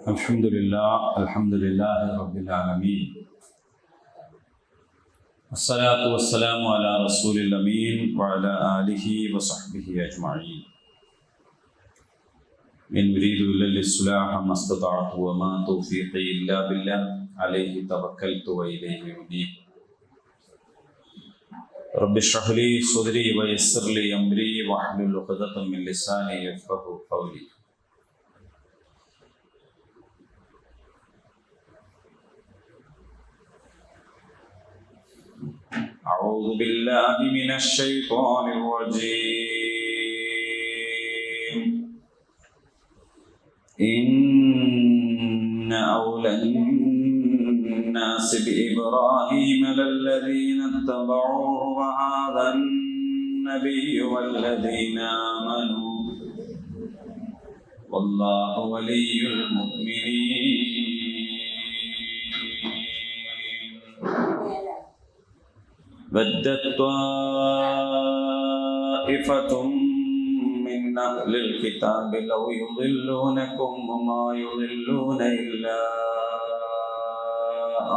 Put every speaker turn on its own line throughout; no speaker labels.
Alhamdulillah Rabbil Alameen. Assalatu wassalamu ala Rasulil Ameen wa ala alihi wa sahbihi ajma'in. In uridu illa al-islaha mastata'tu wa ma tawfiqi illa billah alayhi tawakkaltu wa ilayhi unib. Rabbi shrah li sadri wa yassir li amri wa hlul 'uqdatam min lisani yafqahu qawli. أعوذ بالله من الشيطان الرجيم. إن أولى الناس بإبراهيم للذين اتبعوه وهذا النبي والذين آمنوا والله ولي المؤمنين. بدت طائفة من أهل الكتاب لو يضلونكم وما يضلون إلا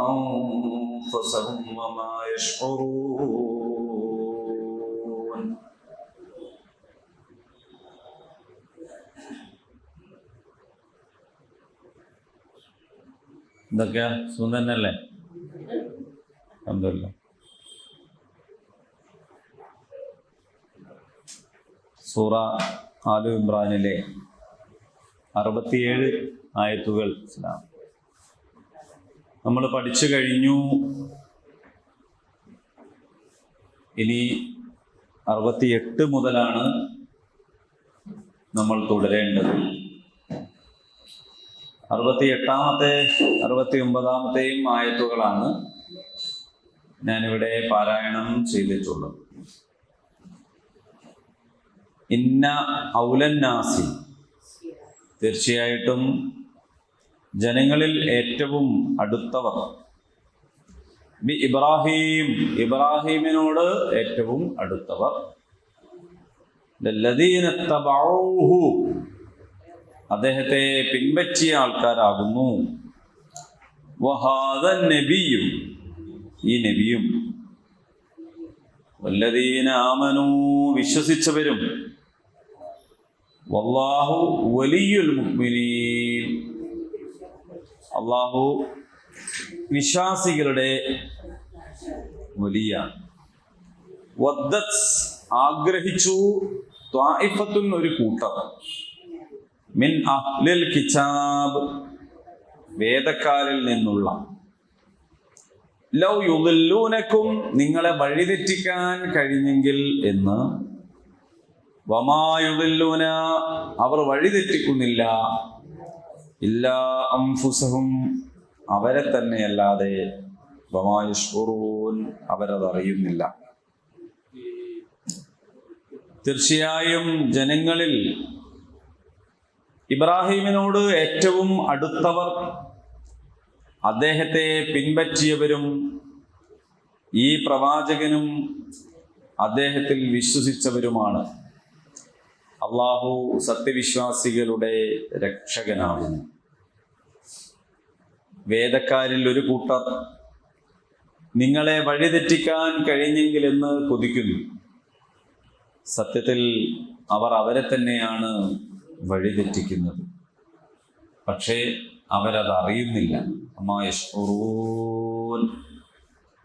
أنفسهم وما يشعرون. ഇതൊക്കെ സുഖം തന്നെയല്ലേ? അൽഹംദുലില്ലാഹ്. സൂറ ആലു ഇമ്രാനിലെ 67 ആയത്തുകൾ നമ്മൾ പഠിച്ചു കഴിഞ്ഞു. ഇനി 68 മുതലാണ് നമ്മൾ തുടരേണ്ടത്. 68-ാമത്തെ 69-ാമത്തെയും ആയത്തുകളാണ് ഞാനിവിടെ പാരായണം ചെയ്തിട്ടുള്ളത്. ഇന്ന ഔലന്നാസി, തീർച്ചയായിട്ടും ജനങ്ങളിൽ ഏറ്റവും അടുത്തവർ, ബി ഇബ്രാഹിം, ഇബ്രാഹിമിനോട് ഏറ്റവും അടുത്തവർ, ലല്ലദീന തബഊഹു, അദ്ദേഹത്തെ പിൻപറ്റിയ ആൾക്കാരാകുന്നു, വഹാദ നബിയും, ഈ നബിയും, വല്ലദീന ആമനൂ, വിശ്വസിച്ചവരും, വല്ലാഹു വലിയുൽ മുഅ്മിനീൻ, അല്ലാഹു വിശ്വാസികളുടെ വലിയ. വദ്ദത്, ആഗ്രഹിച്ചു, ത്വാഇഫത്തുൻ, ഒരു കൂട്ടർ, മിൻ അഹ്ലിൽ കിതാബ്, വേദക്കാരിൽ നിന്നുള്ള, ലൗ യുദില്ലൂനക്കും, നിങ്ങളെ വഴിതെറ്റിക്കാൻ കഴിഞ്ഞെങ്കിൽ എന്ന്, വമാ യുദില്ലൂന, അവർ വഴിതെറ്റിക്കുന്നില്ല, ഇല്ലാ അൻഫുസഹും, അവരെ തന്നെയല്ലാതെ, വമാ യശ്ഉറൂൻ, അവരതറിയുന്നില്ല. തീർച്ചയായും ജനങ്ങളിൽ ഇബ്രാഹിമിനോട് ഏറ്റവും അടുത്തവർ, അദ്ദേഹത്തെ പിൻപറ്റിയവരും, ഈ പ്രവാചകനും അദ്ദേഹത്തിൽ വിശ്വസിച്ചവരുമാണ്. അല്ലാഹു സത്യവിശ്വാസികളുടെ രക്ഷകനാകുന്നു. വേദക്കാരിൽ ഒരു കൂട്ടർ നിങ്ങളെ വഴിതെറ്റിക്കാൻ കഴിഞ്ഞെങ്കിലെന്ന് കൊതിക്കുന്നു. സത്യത്തിൽ അവർ അവരെ തന്നെയാണ് വഴിതെറ്റിക്കുന്നത്. പക്ഷേ അവരതറിയുന്നില്ല. വമാ യശ്ഉറൂൻ,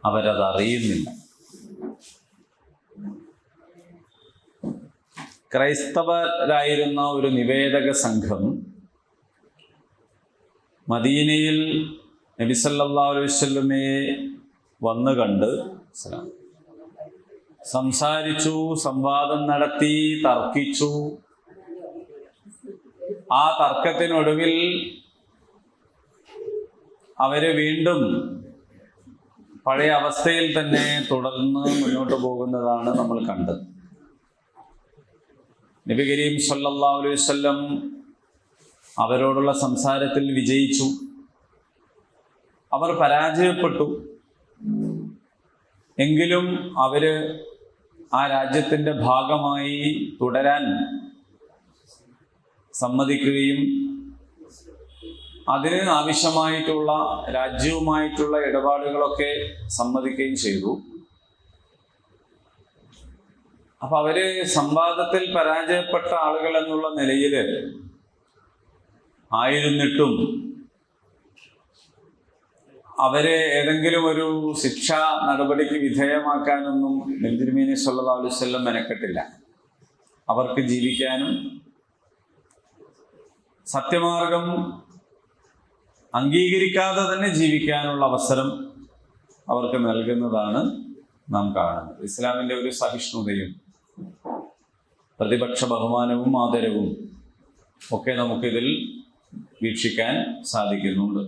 അവരതറിയുന്നില്ല. ക്രൈസ്തവരായിരുന്ന ഒരു നിവേദക സംഘം മദീനയിൽ നബി സല്ലല്ലാഹു അലൈഹി വസല്ലമയെ വന്നു കണ്ട് സംസാരിച്ചു, സംവാദം നടത്തി, തർക്കിച്ചു. ആ തർക്കത്തിനൊടുവിൽ അവര് വീണ്ടും പഴയ അവസ്ഥയിൽ തന്നെ തുടർന്ന് മുന്നോട്ട് പോകുന്നതാണ് നമ്മൾ കണ്ടത്. നബി കരീം സല്ലല്ലാഹു അലൈഹി വസല്ലം അവരോടുള്ള സംസാരത്തിൽ വിജയിച്ചു. അവർ പരാജയപ്പെട്ടു. എങ്കിലും അവര് ആ രാജ്യത്തിൻ്റെ ഭാഗമായി തുടരാൻ സമ്മതിക്കുകയും അതിന് ആവശ്യമായിട്ടുള്ള രാജ്യവുമായിട്ടുള്ള ഇടപാടുകളൊക്കെ സമ്മതിക്കുകയും ചെയ്തു. അപ്പൊ അവര് സംവാദത്തിൽ പരാജയപ്പെട്ട ആളുകൾ എന്നുള്ള നിലയിൽ ആയിരുന്നിട്ടും അവരെ ഏതെങ്കിലും ഒരു ശിക്ഷാ നടപടിക്ക് വിധേയമാക്കാനൊന്നും നബി തിരുമേനി സല്ലല്ലാഹു അലൈഹി വസല്ലം മെനക്കെട്ടില്ല. അവർക്ക് ജീവിക്കാനും സത്യമാർഗം അംഗീകരിക്കാതെ തന്നെ ജീവിക്കാനുള്ള അവസരം അവർക്ക് നൽകുന്നതാണ് നാം കാണുന്നത്. ഇസ്ലാമിൻ്റെ ഒരു സഹിഷ്ണുതയും പ്രതിപക്ഷ ബഹുമാനവും ആദരവും ഒക്കെ നമുക്കിതിൽ വീക്ഷിക്കാൻ സാധിക്കുന്നുണ്ട്.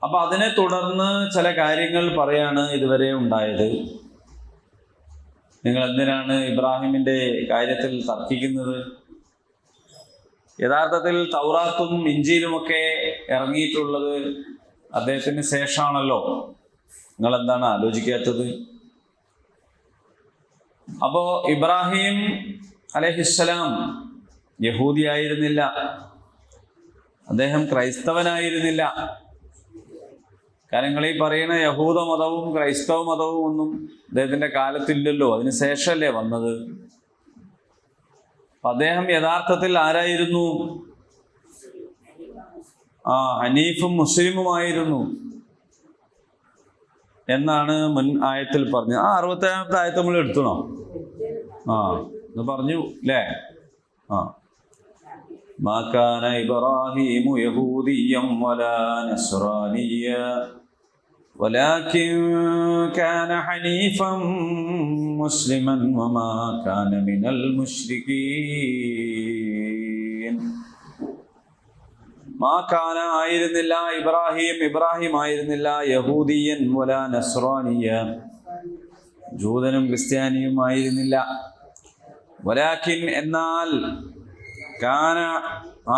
അപ്പൊ അതിനെ തുടർന്ന് ചില കാര്യങ്ങൾ പറയാണ് ഇതുവരെ ഉണ്ടായത്. നിങ്ങൾ എന്തിനാണ് ഇബ്രാഹിമിന്റെ കാര്യത്തിൽ തർക്കിക്കുന്നത്? യഥാർത്ഥത്തിൽ തൗറാത്തും ഇഞ്ചീലുമൊക്കെ ഇറങ്ങിയിട്ടുള്ളത് അദ്ദേഹത്തിന് ശേഷമാണല്ലോ. നിങ്ങൾ എന്താണ് ആലോചിക്കാത്തത്? അപ്പോ ഇബ്രാഹിം അലൈഹിസ്സലാം യഹൂദി ആയിരുന്നില്ല, അദ്ദേഹം ക്രൈസ്തവനായിരുന്നില്ല. കാരണം ഈ പറയുന്ന യഹൂദ മതവും ക്രൈസ്തവ മതവും ഒന്നും അദ്ദേഹത്തിന്റെ കാലത്തില്ലല്ലോ, അതിന് ശേഷമല്ലേ വന്നത്. അദ്ദേഹം യഥാർത്ഥത്തിൽ ആരായിരുന്നു? ഹനീഫും മുസ്ലിമുമായിരുന്നു എന്നാണ് മുൻ ആയത്തിൽ പറഞ്ഞത്. 67-ാമത്തെ ആയത്ത് നമ്മൾ എടുത്തണോ? എന്ന് പറഞ്ഞു അല്ലേ? മാ കാന ഇബ്രാഹീമു യഹൂദിയ്യൻ വലാ നസ്റാനിയ്യ വലാകിൻ കാന ഹനീഫൻ മുസ്ലിമൻ വമാ കാന മിനൽ മുശ്രികീൻ. മാ കാന ആയിരുന്നില്ല ഇബ്രാഹിം ആയിരുന്നില്ല യഹൂദിയൻ വലാ നസ്റാനിയ, ജൂതനും ക്രിസ്ത്യാനിയും ആയിരുന്നില്ല. വലാകിൻ എന്നാൽ കാന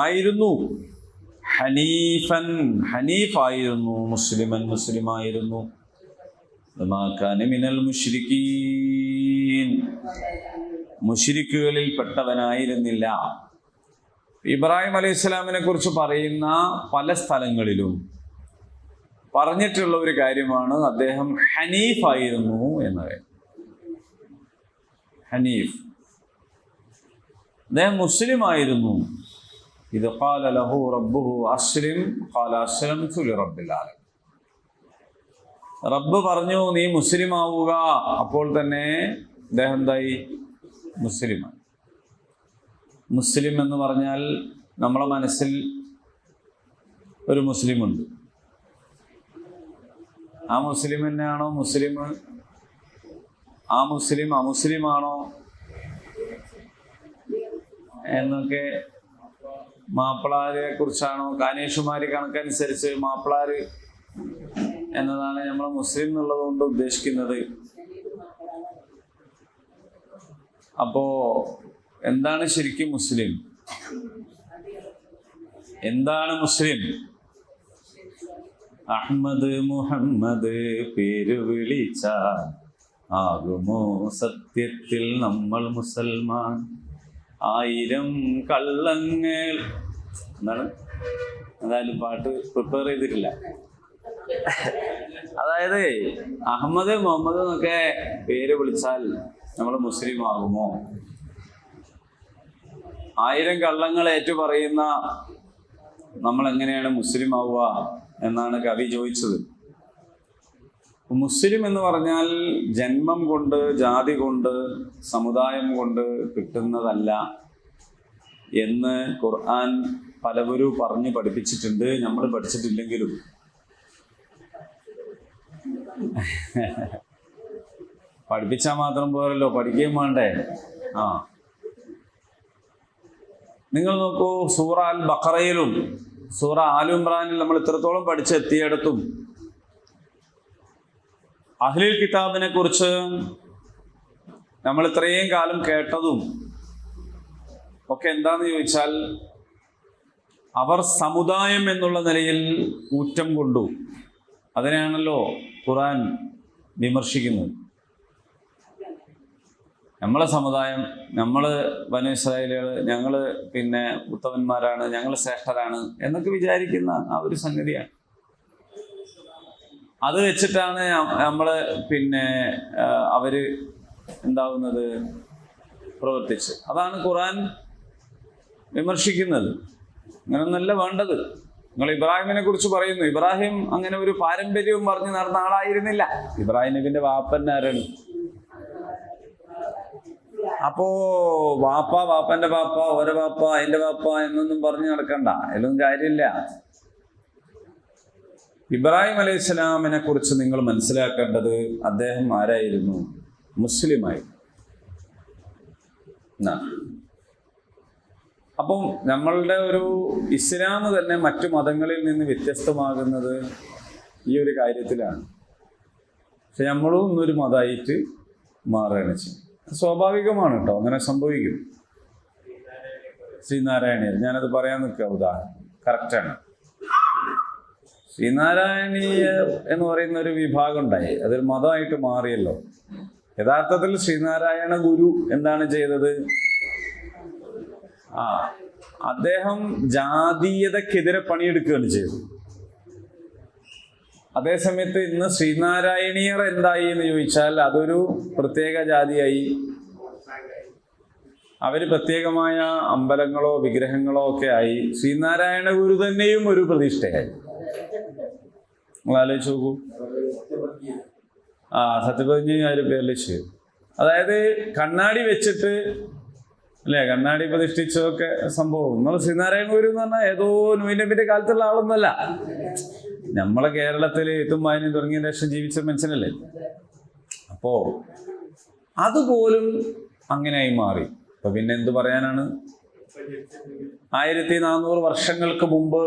ആയിരുന്നു, ഹനീഫൻ ഹനീഫായിരുന്നു, മുസ്ലിമൻ മുസ്ലിമായിരുന്നു, വമാ കാന മിനൽ മുശ്രികീൻ മുശ്രിക്കുകളിൽ പെട്ടവനായിരുന്നില്ല. ഇബ്രാഹിം അലൈഹി സ്വലാമിനെ കുറിച്ച് പറയുന്ന പല സ്ഥലങ്ങളിലും പറഞ്ഞിട്ടുള്ള ഒരു കാര്യമാണ് അദ്ദേഹം ഹനീഫായിരുന്നു എന്നത്. ഹനീഫ്, അദ്ദേഹം മുസ്ലിം ആയിരുന്നു. ഇത് ഖാല ലഹു റബ്ബുഹു അസ്ലിം ഖാല അസ്ലംതു ലിറബ്ബിൽ ആലമീൻ. റബ്ബ് പറഞ്ഞു നീ മുസ്ലിം ആവുക, അപ്പോൾ തന്നെ അദ്ദേഹം എന്തായി? മുസ്ലിമായി. മുസ്ലിം എന്ന് പറഞ്ഞാൽ നമ്മളെ മനസ്സിൽ ഒരു മുസ്ലിമുണ്ട്. ആ മുസ്ലിം തന്നെയാണോ മുസ്ലിം? ആ മുസ്ലിം അമുസ്ലിമാണോ എന്നൊക്കെ മാപ്പിളാരെ കുറിച്ചാണോ? കാനേഷുമാരി കണക്കനുസരിച്ച് മാപ്പിളാര് എന്നതാണ് നമ്മൾ മുസ്ലിം എന്നുള്ളത് കൊണ്ട് ഉദ്ദേശിക്കുന്നത്. അപ്പോ എന്താണ് ശരിക്കും മുസ്ലിം? എന്താണ് മുസ്ലിം? അഹ്മദ് മുഹമ്മദ് പേര് വിളിച്ചാൽ ആകുമോ സത്യത്തിൽ നമ്മൾ മുസൽമാൻ? 1000 കള്ളങ്ങൾ എന്താണ്? എന്തായാലും പാട്ട് പ്രിപ്പയർ ചെയ്തിട്ടില്ല. അതായത് അഹമ്മദ് മുഹമ്മദ് എന്നൊക്കെ പേര് വിളിച്ചാൽ നമ്മൾ മുസ്ലിം ആകുമോ? 1000 കള്ളങ്ങൾ ഏറ്റു പറയുന്ന നമ്മൾ എങ്ങനെയാണ് മുസ്ലിം ആവുക എന്നാണ് കവി ചോദിച്ചത്. മുസ്ലിം എന്ന് പറഞ്ഞാൽ ജന്മം കൊണ്ട്, ജാതി കൊണ്ട്, സമുദായം കൊണ്ട് കിട്ടുന്നതല്ല എന്ന് ഖുർആൻ പലവരും പറഞ്ഞ് പഠിപ്പിച്ചിട്ടുണ്ട്. നമ്മൾ പഠിച്ചിട്ടില്ലെങ്കിലും പഠിപ്പിച്ചാൽ മാത്രം പോരല്ലോ, പഠിക്കുകയും വേണ്ടേ? നിങ്ങൾ നോക്കൂ, സൂറ അൽ ബഖറയിലും സൂറ ആൽ ഇംറാനിൽ നമ്മൾ ഇത്രത്തോളം പഠിച്ചെത്തിയിടത്തും അഹ്ലുൽ കിതാബിനെ കുറിച്ച് നമ്മൾ ഇത്രയും കാലം കേട്ടതും ഒക്കെ എന്താന്ന് ചോദിച്ചാൽ അവർ സമുദായം എന്നുള്ള നിലയിൽ ഊറ്റം കൊണ്ടു. അതിനെയാണല്ലോ ഖുർആൻ വിമർശിക്കുന്നത്. നമ്മളെ സമുദായം, നമ്മൾ ബനൂ ഇസ്രായേലുകൾ, ഞങ്ങൾ പിന്നെ ഉത്തമന്മാരാണ്, ഞങ്ങൾ ശ്രേഷ്ഠരാണ് എന്നൊക്കെ വിചാരിക്കുന്ന ആ ഒരു സംഗതിയാണ്. അത് വെച്ചിട്ടാണ് നമ്മൾ പിന്നെ അവര് എന്താവുന്നത്, പ്രവർത്തിച്ച്. അതാണ് ഖുർആൻ വിമർശിക്കുന്നത്. അങ്ങനെയൊന്നല്ല വേണ്ടത്. നിങ്ങൾ ഇബ്രാഹിമിനെ കുറിച്ച് പറയുന്നു, ഇബ്രാഹിം അങ്ങനെ ഒരു പാരമ്പര്യവും പറഞ്ഞ് നടന്ന ആളായിരുന്നില്ല. ഇബ്രാഹിം നബിന്റെ വാപ്പന്നാരാണ്. അപ്പോ വാപ്പന്റെ വാപ്പ, ഓരോ വാപ്പ, അതിന്റെ വാപ്പ എന്നൊന്നും പറഞ്ഞ് നടക്കണ്ട, അതിലൊന്നും കാര്യമില്ല. ഇബ്രാഹിം അലൈഹി സ്വലാമിനെ കുറിച്ച് നിങ്ങൾ മനസ്സിലാക്കേണ്ടത് അദ്ദേഹം ആരായിരുന്നു? മുസ്ലിമായി. അപ്പം നമ്മളുടെ ഒരു ഇസ്ലാം തന്നെ മറ്റു മതങ്ങളിൽ നിന്ന് വ്യത്യസ്തമാകുന്നത് ഈ ഒരു കാര്യത്തിലാണ്. പക്ഷെ നമ്മളും ഇന്നൊരു മതമായിട്ട് മാറുകയാണ് ചെയ്യുന്നത്. സ്വാഭാവികമാണ് കേട്ടോ, അങ്ങനെ സംഭവിക്കും. ശ്രീനാരായണീയർ, ഞാനത് പറയാൻ നിൽക്കുക, ഉദാഹരണം കറക്റ്റാണ്. ശ്രീനാരായണീയർ എന്ന് പറയുന്ന ഒരു വിഭാഗം ഉണ്ടായി, അതൊരു മതമായിട്ട് മാറിയല്ലോ. യഥാർത്ഥത്തിൽ ശ്രീനാരായണ ഗുരു എന്താണ് ചെയ്തത്? അദ്ദേഹം ജാതീയതക്കെതിരെ പണിയെടുക്കുകയാണ് ചെയ്തത്. അതേസമയത്ത് ഇന്ന് ശ്രീനാരായണീയർ എന്തായി എന്ന് ചോദിച്ചാൽ അതൊരു പ്രത്യേക ജാതിയായി. അവര് പ്രത്യേകമായ അമ്പലങ്ങളോ വിഗ്രഹങ്ങളോ ഒക്കെ ആയി. ശ്രീനാരായണ ഗുരു തന്നെയും ഒരു പ്രതിഷ്ഠയായി. നിങ്ങൾ ആലോചിച്ച് നോക്കൂ. സത്യപ്രതിജ്ഞ പേരിൽ ചെയ്തു. അതായത് കണ്ണാടി വെച്ചിട്ട് അല്ലേ, കണ്ണാടി പ്രതിഷ്ഠിച്ചതൊക്കെ സംഭവം. നമ്മൾ ശ്രീനാരായണ ഗുരു എന്ന് പറഞ്ഞാൽ ഏതോ നബിന്റെ കാലത്തുള്ള ആളൊന്നുമല്ല. നമ്മളെ കേരളത്തിൽ എത്തും വായനയും തുടങ്ങിയ ശേഷം ജീവിച്ച മനുഷ്യനല്ലേ. അപ്പോ അതുപോലും അങ്ങനെയായി മാറി. അപ്പൊ പിന്നെ എന്ത് പറയാനാണ്? 1400 വർഷങ്ങൾക്ക് മുമ്പ്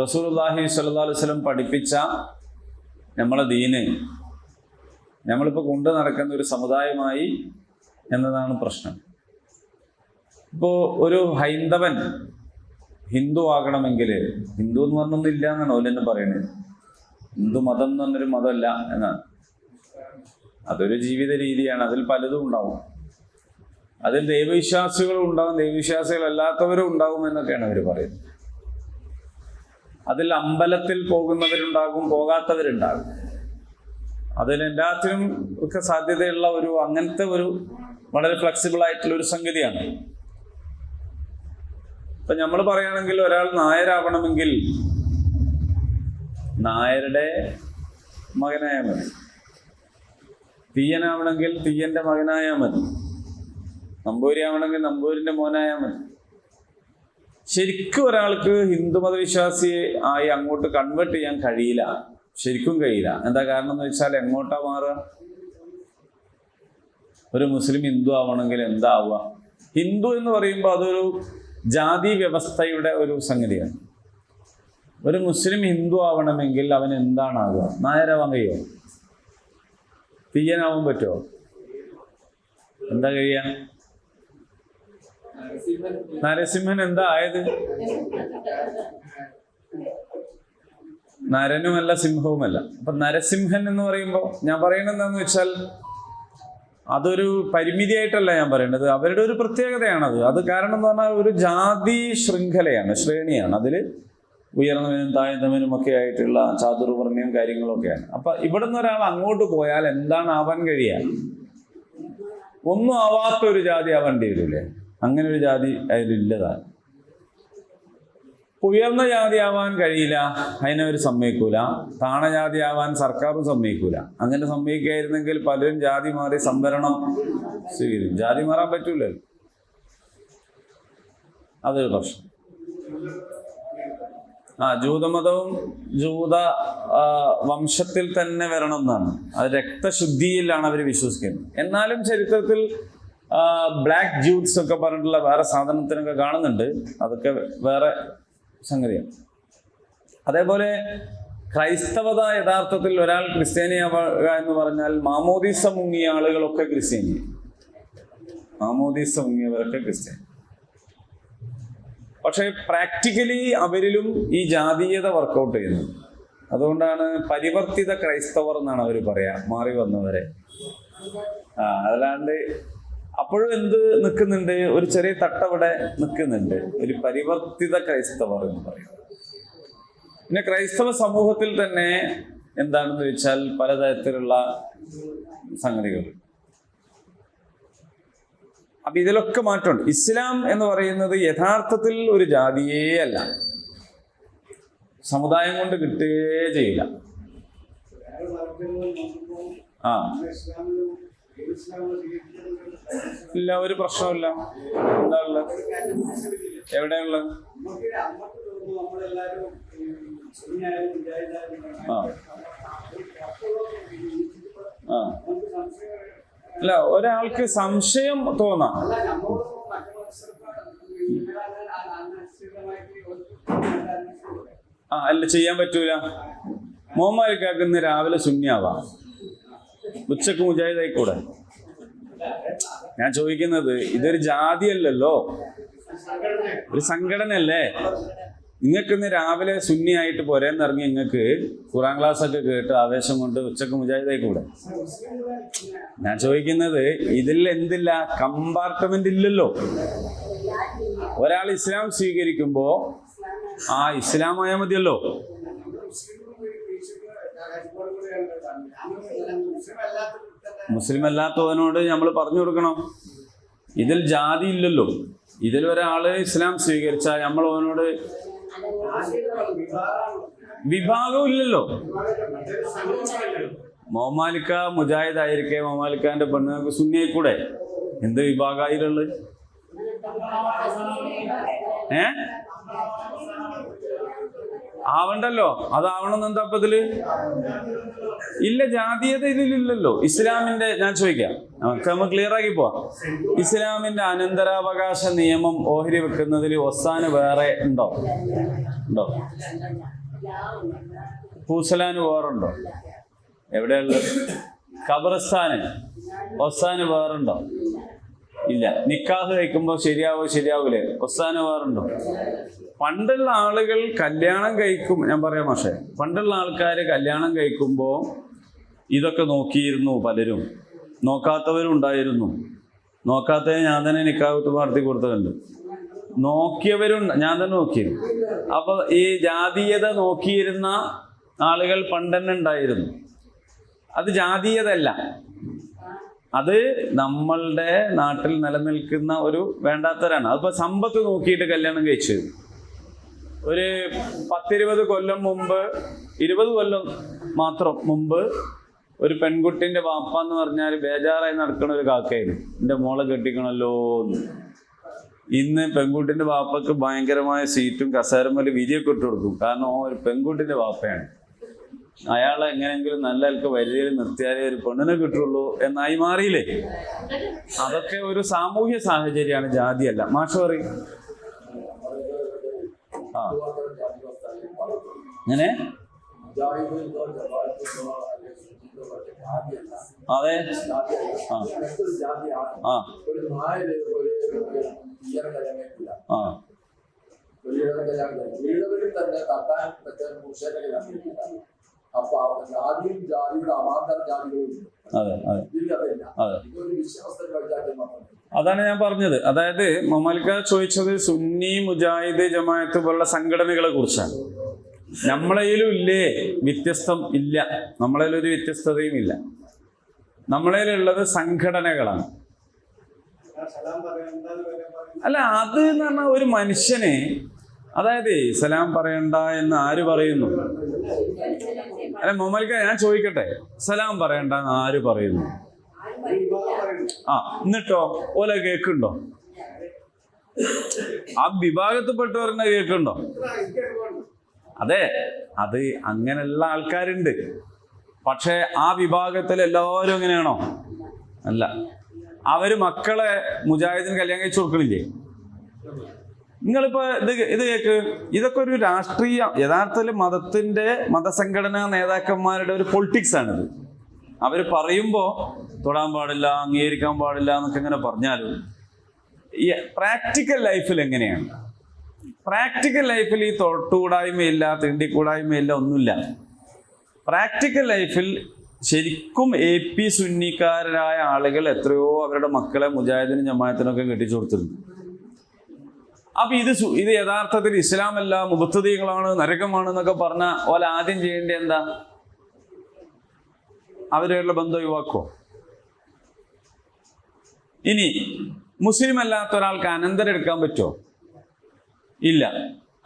റസൂലുള്ളാഹി സ്വല്ലല്ലാഹു അലൈഹി വസല്ലം പഠിപ്പിച്ച നമ്മളെ ദീന് നമ്മളിപ്പോൾ കൊണ്ടു നടക്കുന്ന ഒരു സമുദായമായി എന്നതാണ് പ്രശ്നം. ഇപ്പോൾ ഒരു ഹൈന്ദവൻ ഹിന്ദു ആകണമെങ്കിൽ, ഹിന്ദു എന്ന് പറഞ്ഞൊന്നും ഇല്ല എന്നാണ് ഓലെന്നെ പറയുന്നത്. ഹിന്ദു മതം എന്ന് പറഞ്ഞൊരു മതമല്ല എന്നാണ്. അതൊരു ജീവിത രീതിയാണ്. അതിൽ പലതും ഉണ്ടാവും. അതിൽ ദൈവവിശ്വാസികളും ഉണ്ടാവും, ദൈവവിശ്വാസികളല്ലാത്തവരും ഉണ്ടാവും എന്നൊക്കെയാണ് അവർ പറയുന്നത്. അതിൽ അമ്പലത്തിൽ പോകുന്നവരുണ്ടാകും, പോകാത്തവരുണ്ടാകും. അതിലെല്ലാത്തിനും ഒക്കെ സാധ്യതയുള്ള ഒരു അങ്ങനത്തെ ഒരു വളരെ ഫ്ലെക്സിബിൾ ആയിട്ടുള്ള ഒരു സംഗതിയാണ്. ഇപ്പൊ നമ്മൾ പറയുകയാണെങ്കിൽ ഒരാൾ നായരാവണമെങ്കിൽ നായരുടെ മകനായാൽ മതി, തീയനാവണമെങ്കിൽ തീയന്റെ മകനായാൽ മതി, നമ്പൂരിയാവണമെങ്കിൽ നമ്പൂരിന്റെ മോനായാൽ മതി. ശരിക്കും ഒരാൾക്ക് ഹിന്ദു മതവിശ്വാസി ആയി അങ്ങോട്ട് കൺവേർട്ട് ചെയ്യാൻ കഴിയില്ല, ശരിക്കും കഴിയില്ല. എന്താ കാരണം എന്ന് വെച്ചാൽ എങ്ങോട്ടാ മാറുക? ഒരു മുസ്ലിം ഹിന്ദു ആവണമെങ്കിൽ എന്താവുക? ഹിന്ദു എന്ന് പറയുമ്പോൾ അതൊരു ജാതി വ്യവസ്ഥയുടെ ഒരു സംഗതിയാണ്. ഒരു മുസ്ലിം ഹിന്ദു ആവണമെങ്കിൽ അവൻ എന്താണാകുക? നായരാവാൻ കഴിയുമോ? തീയനാവാൻ പറ്റുമോ? എന്താ കഴിയാ? നരസിംഹൻ എന്താ ആയത്? നരനുമല്ല സിംഹവുമല്ല. അപ്പൊ നരസിംഹൻ എന്ന് പറയുമ്പോൾ ഞാൻ പറയുന്നത് എന്താന്ന് വെച്ചാൽ അതൊരു പരിമിതിയായിട്ടല്ല ഞാൻ പറയേണ്ടത്, അവരുടെ ഒരു പ്രത്യേകതയാണത്. അത് കാരണം എന്ന് പറഞ്ഞാൽ ഒരു ജാതി ശൃംഖലയാണ്, ശ്രേണിയാണ്. അതിൽ ഉയർന്നവനും താഴ്ന്നവനും ഒക്കെ ആയിട്ടുള്ള ചാതുർവർണ്ണയും കാര്യങ്ങളൊക്കെയാണ്. അപ്പൊ ഇവിടെ നിന്ന് ഒരാൾ അങ്ങോട്ട് പോയാൽ എന്താണ് ആവാൻ കഴിയുക? ഒന്നും ആവാത്ത ഒരു ജാതി ആവേണ്ടി വരില്ലേ? അങ്ങനെ ഒരു ജാതി അതിലില്ലതാണ്. ഉയർന്ന ജാതി ആവാൻ കഴിയില്ല, അതിനവർ സമ്മതിക്കൂല. താണജാതി ആവാൻ സർക്കാരും സമ്മതിക്കൂല. അങ്ങനെ സമ്മതിക്കായിരുന്നെങ്കിൽ പലരും ജാതി മാറി സംവരണം സ്വീകരിക്കും. ജാതി മാറാൻ പറ്റൂല, അതൊരു പ്രശ്നം. ജൂതമതവും ജൂത വംശത്തിൽ തന്നെ വരണം എന്നാണ്. അത് രക്തശുദ്ധിയിലാണ് അവർ വിശ്വസിക്കുന്നത്. എന്നാലും ചരിത്രത്തിൽ ബ്ലാക്ക് ജൂത്സ് ഒക്കെ പറഞ്ഞിട്ടുള്ള വേറെ സാധനത്തിനൊക്കെ കാണുന്നുണ്ട്. അതൊക്കെ വേറെ സംഗതിയാണ്. അതേപോലെ ക്രൈസ്തവത യഥാർത്ഥത്തിൽ ഒരാൾ ക്രിസ്ത്യാനിയാവുക എന്ന് പറഞ്ഞാൽ മാമോദീസ മുങ്ങിയ ആളുകളൊക്കെ ക്രിസ്ത്യാനി, മാമോദീസ മുങ്ങിയവരൊക്കെ ക്രിസ്ത്യാനി. പക്ഷെ പ്രാക്ടിക്കലി അവരിലും ഈ ജാതീയത വർക്കൗട്ട് ചെയ്യുന്നത്. അതുകൊണ്ടാണ് പരിവർത്തിത ക്രൈസ്തവർ എന്നാണ് അവർ പറയാ, മാറി വന്നവരെ. അല്ലാണ്ട് അപ്പോഴും എന്ത് നിൽക്കുന്നുണ്ട്? ഒരു ചെറിയ തട്ടവിടെ നിൽക്കുന്നുണ്ട്, ഒരു പരിവർത്തിത ക്രൈസ്തവർ എന്ന് പറയും. പിന്നെ ക്രൈസ്തവ സമൂഹത്തിൽ തന്നെ എന്താണെന്ന് വെച്ചാൽ പലതരത്തിലുള്ള സംഗതികൾ. അപ്പൊ ഇതിലൊക്കെ മാറ്റമുണ്ട്. ഇസ്ലാം എന്ന് പറയുന്നത് യഥാർത്ഥത്തിൽ ഒരു ജാതിയേ അല്ല, സമുദായം കൊണ്ട് കിട്ടുകയേ ചെയ്യില്ല. ഇല്ല, ഒരു പ്രശ്നമില്ല. എന്താ ഉള്ളത്? എവിടെയുള്ളത്? അല്ല, ഒരാൾക്ക് സംശയം തോന്നാം. അല്ല, ചെയ്യാൻ പറ്റൂല. മോമാലിക്കാക്ക് ഇന്ന് രാവിലെ സുന്നിയാവാം, ഉച്ചക്ക് മുജാഹിദായിക്കൂടെ? ഞാൻ ചോദിക്കുന്നത്, ഇതൊരു ജാതിയല്ലല്ലോ, ഒരു സംഘടനയല്ലേ? നിങ്ങൾക്ക് ഇന്ന് രാവിലെ സുന്നിയായിട്ട് പോരേന്നിറങ്ങി നിങ്ങൾക്ക് ഖുറാൻ ക്ലാസ് ഒക്കെ കേട്ട് ആവേശം കൊണ്ട് ഉച്ചക്ക് മുജാഹിദായിക്കൂടെ? ഞാൻ ചോദിക്കുന്നത്, ഇതിൽ എന്തില്ല? കമ്പാർട്ട്മെന്റ് ഇല്ലല്ലോ. ഒരാൾ ഇസ്ലാം സ്വീകരിക്കുമ്പോ ആ ഇസ്ലാമായാൽ മതിയല്ലോ. മുസ്ലിം അല്ലാത്തവനോട് നമ്മൾ പറഞ്ഞു കൊടുക്കണം, ഇതിൽ ജാതി ഇല്ലല്ലോ. ഇതിൽ ഒരാള് ഇസ്ലാം സ്വീകരിച്ചാൽ നമ്മൾ അവനോട് വിഭാഗം ഇല്ലല്ലോ. മോമാലിക്ക മുജാഹിദ് ആയിരിക്കെ മോമാലിക്കാന്റെ പെണ്ണുങ്ങൾക്ക് സുന്നിയായിക്കൂടെ? എന്ത് വിഭാഗമായിരുള്ളത്? ആവണ്ടല്ലോ, അതാവണമെന്ന് എന്താ അപ്പത്തില്? ഇല്ല, ജാതീയത ഇതിലില്ലല്ലോ. ഇസ്ലാമിന്റെ, ഞാൻ ചോദിക്കാം, നമുക്ക് ക്ലിയർ ആക്കി പോവാം. ഇസ്ലാമിന്റെ അനന്തരാവകാശ നിയമം ഓഹരി വെക്കുന്നതിൽ ഒസാന് വേറെ ഉണ്ടോ? പൂസലാന് വേറുണ്ടോ? എവിടെയുള്ളത്? ഖബർസ്ഥാന് ഒസാന് വേറുണ്ടോ? ഇല്ല. നിക്കാഹ് കഴിക്കുമ്പോ ശരിയാവൂലേ? ഒസാന് വേറുണ്ടോ? പണ്ടുള്ള ആളുകൾ കല്യാണം കഴിക്കും, ഞാൻ പറയാം പക്ഷേ, പണ്ടുള്ള ആൾക്കാർ കല്യാണം കഴിക്കുമ്പോ ഇതൊക്കെ നോക്കിയിരുന്നു. പലരും നോക്കാത്തവരും ഉണ്ടായിരുന്നു. നോക്കാത്തവരെ ഞാൻ തന്നെ നിക്കാഹ് നടത്തി കൊടുത്തതുണ്ട്. നോക്കിയവരും ഞാൻ തന്നെ നോക്കിയിരുന്നു. അപ്പൊ ഈ ജാതീയത നോക്കിയിരുന്ന ആളുകൾ പണ്ടെന്നെ ഉണ്ടായിരുന്നു. അത് ജാതീയതല്ല, അത് നമ്മളുടെ നാട്ടിൽ നിലനിൽക്കുന്ന ഒരു വേണ്ടാത്തവരാണ്. അതിപ്പോ സമ്പത്ത് നോക്കിയിട്ട് കല്യാണം കഴിച്ചു. ഒരു 10-20 കൊല്ലം മുമ്പ്, 20 കൊല്ലം മാത്രം മുമ്പ്, ഒരു പെൺകുട്ടിന്റെ വാപ്പ എന്ന് പറഞ്ഞാൽ ബേജാറായി നടക്കണ ഒരു കാക്കയായിരുന്നു. എൻ്റെ മോളെ കെട്ടിക്കണല്ലോ. ഇന്ന് പെൺകുട്ടിന്റെ വാപ്പക്ക് ഭയങ്കരമായ സീറ്റും കസേരമേൽ വിരിയൊക്കെ ഇട്ട് കൊടുക്കും. കാരണം ഒരു പെൺകുട്ടിന്റെ വാപ്പയാണ്. അയാളെ എങ്ങനെയെങ്കിലും നല്ല ആൾക്ക് വരികയിൽ നിർത്തിയാലേ ഒരു പെണ്ണിനെ കിട്ടുള്ളൂ എന്നായി മാറിയില്ലേ? അതൊക്കെ ഒരു സാമൂഹ്യ സാഹചര്യമാണ്, ജാതിയല്ല. മാഷ് പറയും. അങ്ങനെ അതെ. അതാണ് ഞാൻ പറഞ്ഞത്. അതായത് മൊമാലിക്ക ചോദിച്ചത് സുന്നി, മുജാഹിദ്, ജമാഅത്ത് പോലുള്ള സംഘടനകളെ കുറിച്ചാണ്. നമ്മളേലും ഇല്ലേ വ്യത്യസ്തം? ഇല്ല, നമ്മളേലൊരു വ്യത്യസ്തതയും ഇല്ല. നമ്മളേലുള്ളത് സംഘടനകളാണ്. അല്ല, അത് എന്ന് പറഞ്ഞാൽ ഒരു മനുഷ്യനെ, അതായത് സലാം പറയണ്ട എന്ന് ആര് പറയുന്നു? അല്ല മൊമാലിക്ക, ഞാൻ ചോദിക്കട്ടെ, സലാം പറയണ്ട എന്ന് ആര് പറയുന്നു? എന്നിട്ടോ ഓല കേക്കുണ്ടോ? ആ വിഭാഗത്തിൽപ്പെട്ടവരെന്നെ കേക്കുണ്ടോ? അതെ, അത് അങ്ങനെയുള്ള ആൾക്കാരുണ്ട്. പക്ഷെ ആ വിഭാഗത്തിൽ എല്ലാവരും എങ്ങനെയാണോ? അല്ല. അവര് മക്കളെ മുജാഹിദിന് കല്യാണം കഴിച്ചു കൊടുക്കണില്ലേ? നിങ്ങളിപ്പോ ഇത് കേക്ക്. ഇതൊക്കെ ഒരു രാഷ്ട്രീയ, യഥാർത്ഥത്തിൽ മതസംഘടനാ നേതാക്കന്മാരുടെ ഒരു പൊളിറ്റിക്സ് ആണിത്. അവര് പറയുമ്പോ തൊടാൻ പാടില്ല, അംഗീകരിക്കാൻ പാടില്ല എന്നൊക്കെ ഇങ്ങനെ പറഞ്ഞാലും ഈ പ്രാക്ടിക്കൽ ലൈഫിൽ എങ്ങനെയാണ്? പ്രാക്ടിക്കൽ ലൈഫിൽ ഈ തൊട്ടുകൂടായ്മയില്ല, തിണ്ടിക്കൂടായ്മയില്ല, ഒന്നുമില്ല. പ്രാക്ടിക്കൽ ലൈഫിൽ ശരിക്കും AP സുന്നിക്കാരായ ആളുകൾ എത്രയോ അവരുടെ മക്കളെ മുജാഹിദിനും ജമാഅത്തിനൊക്കെ കെട്ടിച്ചു കൊടുത്തിരുന്നു. അപ്പൊ ഇത് യഥാർത്ഥത്തിൽ ഇസ്ലാമല്ല, മുബത്തദികളാണ്, നരകമാണ് എന്നൊക്കെ പറഞ്ഞ ഓല ആദ്യം ചെയ്യേണ്ടത് എന്താ? അവരുള്ള ബന്ധം ഒഴിവാക്കോ? ഇനി മുസ്ലിം അല്ലാത്ത ഒരാൾക്ക് അനന്തരം എടുക്കാൻ പറ്റുമോ? ഇല്ല.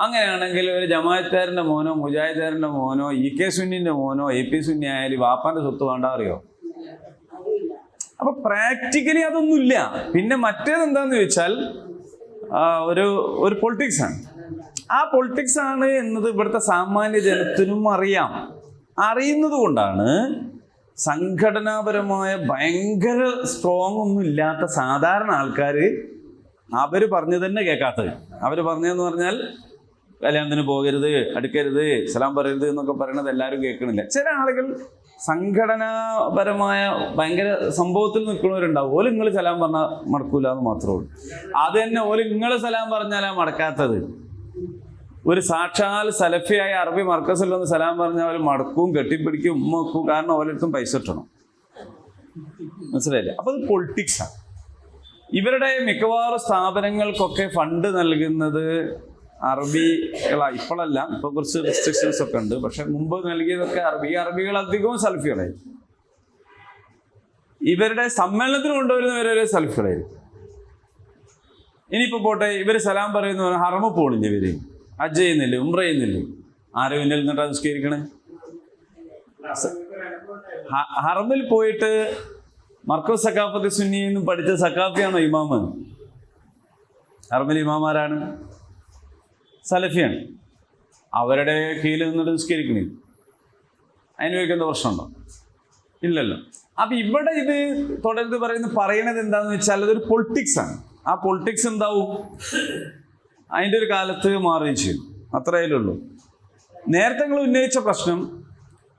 അങ്ങനെയാണെങ്കിൽ ഒരു ജമാഅത്തുകാരൻ്റെ മോനോ മുജാഹിദുകാരൻ്റെ മോനോ EK സുന്നിൻ്റെ മോനോ AP സുന്നി ആയാലും വാപ്പാന്റെ സ്വത്ത് വേണ്ട അറിയോ? അപ്പൊ പ്രാക്ടിക്കലി അതൊന്നുമില്ല. പിന്നെ മറ്റേതെന്താന്ന് ചോദിച്ചാൽ ഒരു പൊളിറ്റിക്സ് ആണ്. ആ പൊളിറ്റിക്സ് ആണ് എന്നത് ഇവിടുത്തെ സാമാന്യ ജനത്തിനും അറിയുന്നത് കൊണ്ടാണ് സംഘടനാപരമായ ഭയങ്കര സ്ട്രോങ് ഒന്നും ഇല്ലാത്ത സാധാരണ ആൾക്കാർ അവർ പറഞ്ഞു തന്നെ കേൾക്കാത്തത്. അവർ പറഞ്ഞതെന്ന് പറഞ്ഞാൽ കല്യാണത്തിന് പോകരുത്, അടുക്കരുത്, സലാം പറയരുത് എന്നൊക്കെ പറയണത് എല്ലാവരും കേൾക്കണില്ല. ചില ആളുകൾ സംഘടനാപരമായ ഭയങ്കര സംഭവത്തിൽ നിൽക്കുന്നവരുണ്ടാവും. ഓല് നിങ്ങൾ സലാം പറഞ്ഞാൽ മടക്കൂല എന്ന് മാത്രമേ ഉള്ളൂ. അത് തന്നെ ഓല് നിങ്ങൾ സലാം പറഞ്ഞാലാ മടക്കാത്തത്. ഒരു സാക്ഷാൽ സലഫിയായ അറബി മർക്കസിൽ ഒന്ന് സലാം പറഞ്ഞാൽ അവർ മടക്കും, കെട്ടിപ്പിടിക്കും, ഉമ്മ വെക്കും. കാരണം ഓരോരുത്തും പൈസ ഇട്ടണം. മനസ്സിലായില്ലേ? അപ്പൊ അത് പൊളിറ്റിക്സാണ്. ഇവരുടെ മിക്കവാറും സ്ഥാപനങ്ങൾക്കൊക്കെ ഫണ്ട് നൽകുന്നത് അറബികളാ. ഇപ്പോഴല്ല, ഇപ്പൊ കുറച്ച് റെസ്ട്രിക്ഷൻസ് ഒക്കെ ഉണ്ട്. പക്ഷെ മുമ്പ് നൽകിയതൊക്കെ അറബികൾ അധികവും സലഫികളായിരുന്നു. ഇവരുടെ സമ്മേളനത്തിന് കൊണ്ടുവരുന്നവരെ സലഫികളായിരുന്നു. ഇനിയിപ്പോ പോട്ടെ, ഇവര് സലാം പറയുന്ന ഹറമ പോണില്ല, ഇവര് ഹജ്ജ് ചെയ്യുന്നില്ല, ഉംറ ചെയ്യുന്നില്ല. ആരോ ഇന്നലെ നിന്നിട്ടാ നിസ്കരിക്കണേ? ഹറമിൽ പോയിട്ട് മർക്കസ് സക്കാഫത്ത് സുന്നിന്നും പഠിച്ച സക്കാഫിയാണോ ഇമാമ്? ഹറമിൽ ഇമാമാരാണ്? സലഫിയാണ്. അവരുടെ കീഴിൽ നിന്നിട്ട് നിസ്കരിക്കണേ. അതിന് ചോദിക്കുന്ന പ്രശ്നമുണ്ടോ? ഇല്ലല്ലോ. അപ്പൊ ഇവിടെ ഇത് തുടർന്ന് പറയണത് എന്താന്ന് വെച്ചാൽ അതൊരു പൊളിറ്റിക്സ് ആണ്. ആ പൊളിറ്റിക്സ് എന്താവും? അതിൻ്റെ ഒരു കാലത്ത് മാറുകയും ചെയ്യും. അത്രയേലുള്ളൂ. നേരത്തെ നിങ്ങൾ ഉന്നയിച്ച പ്രശ്നം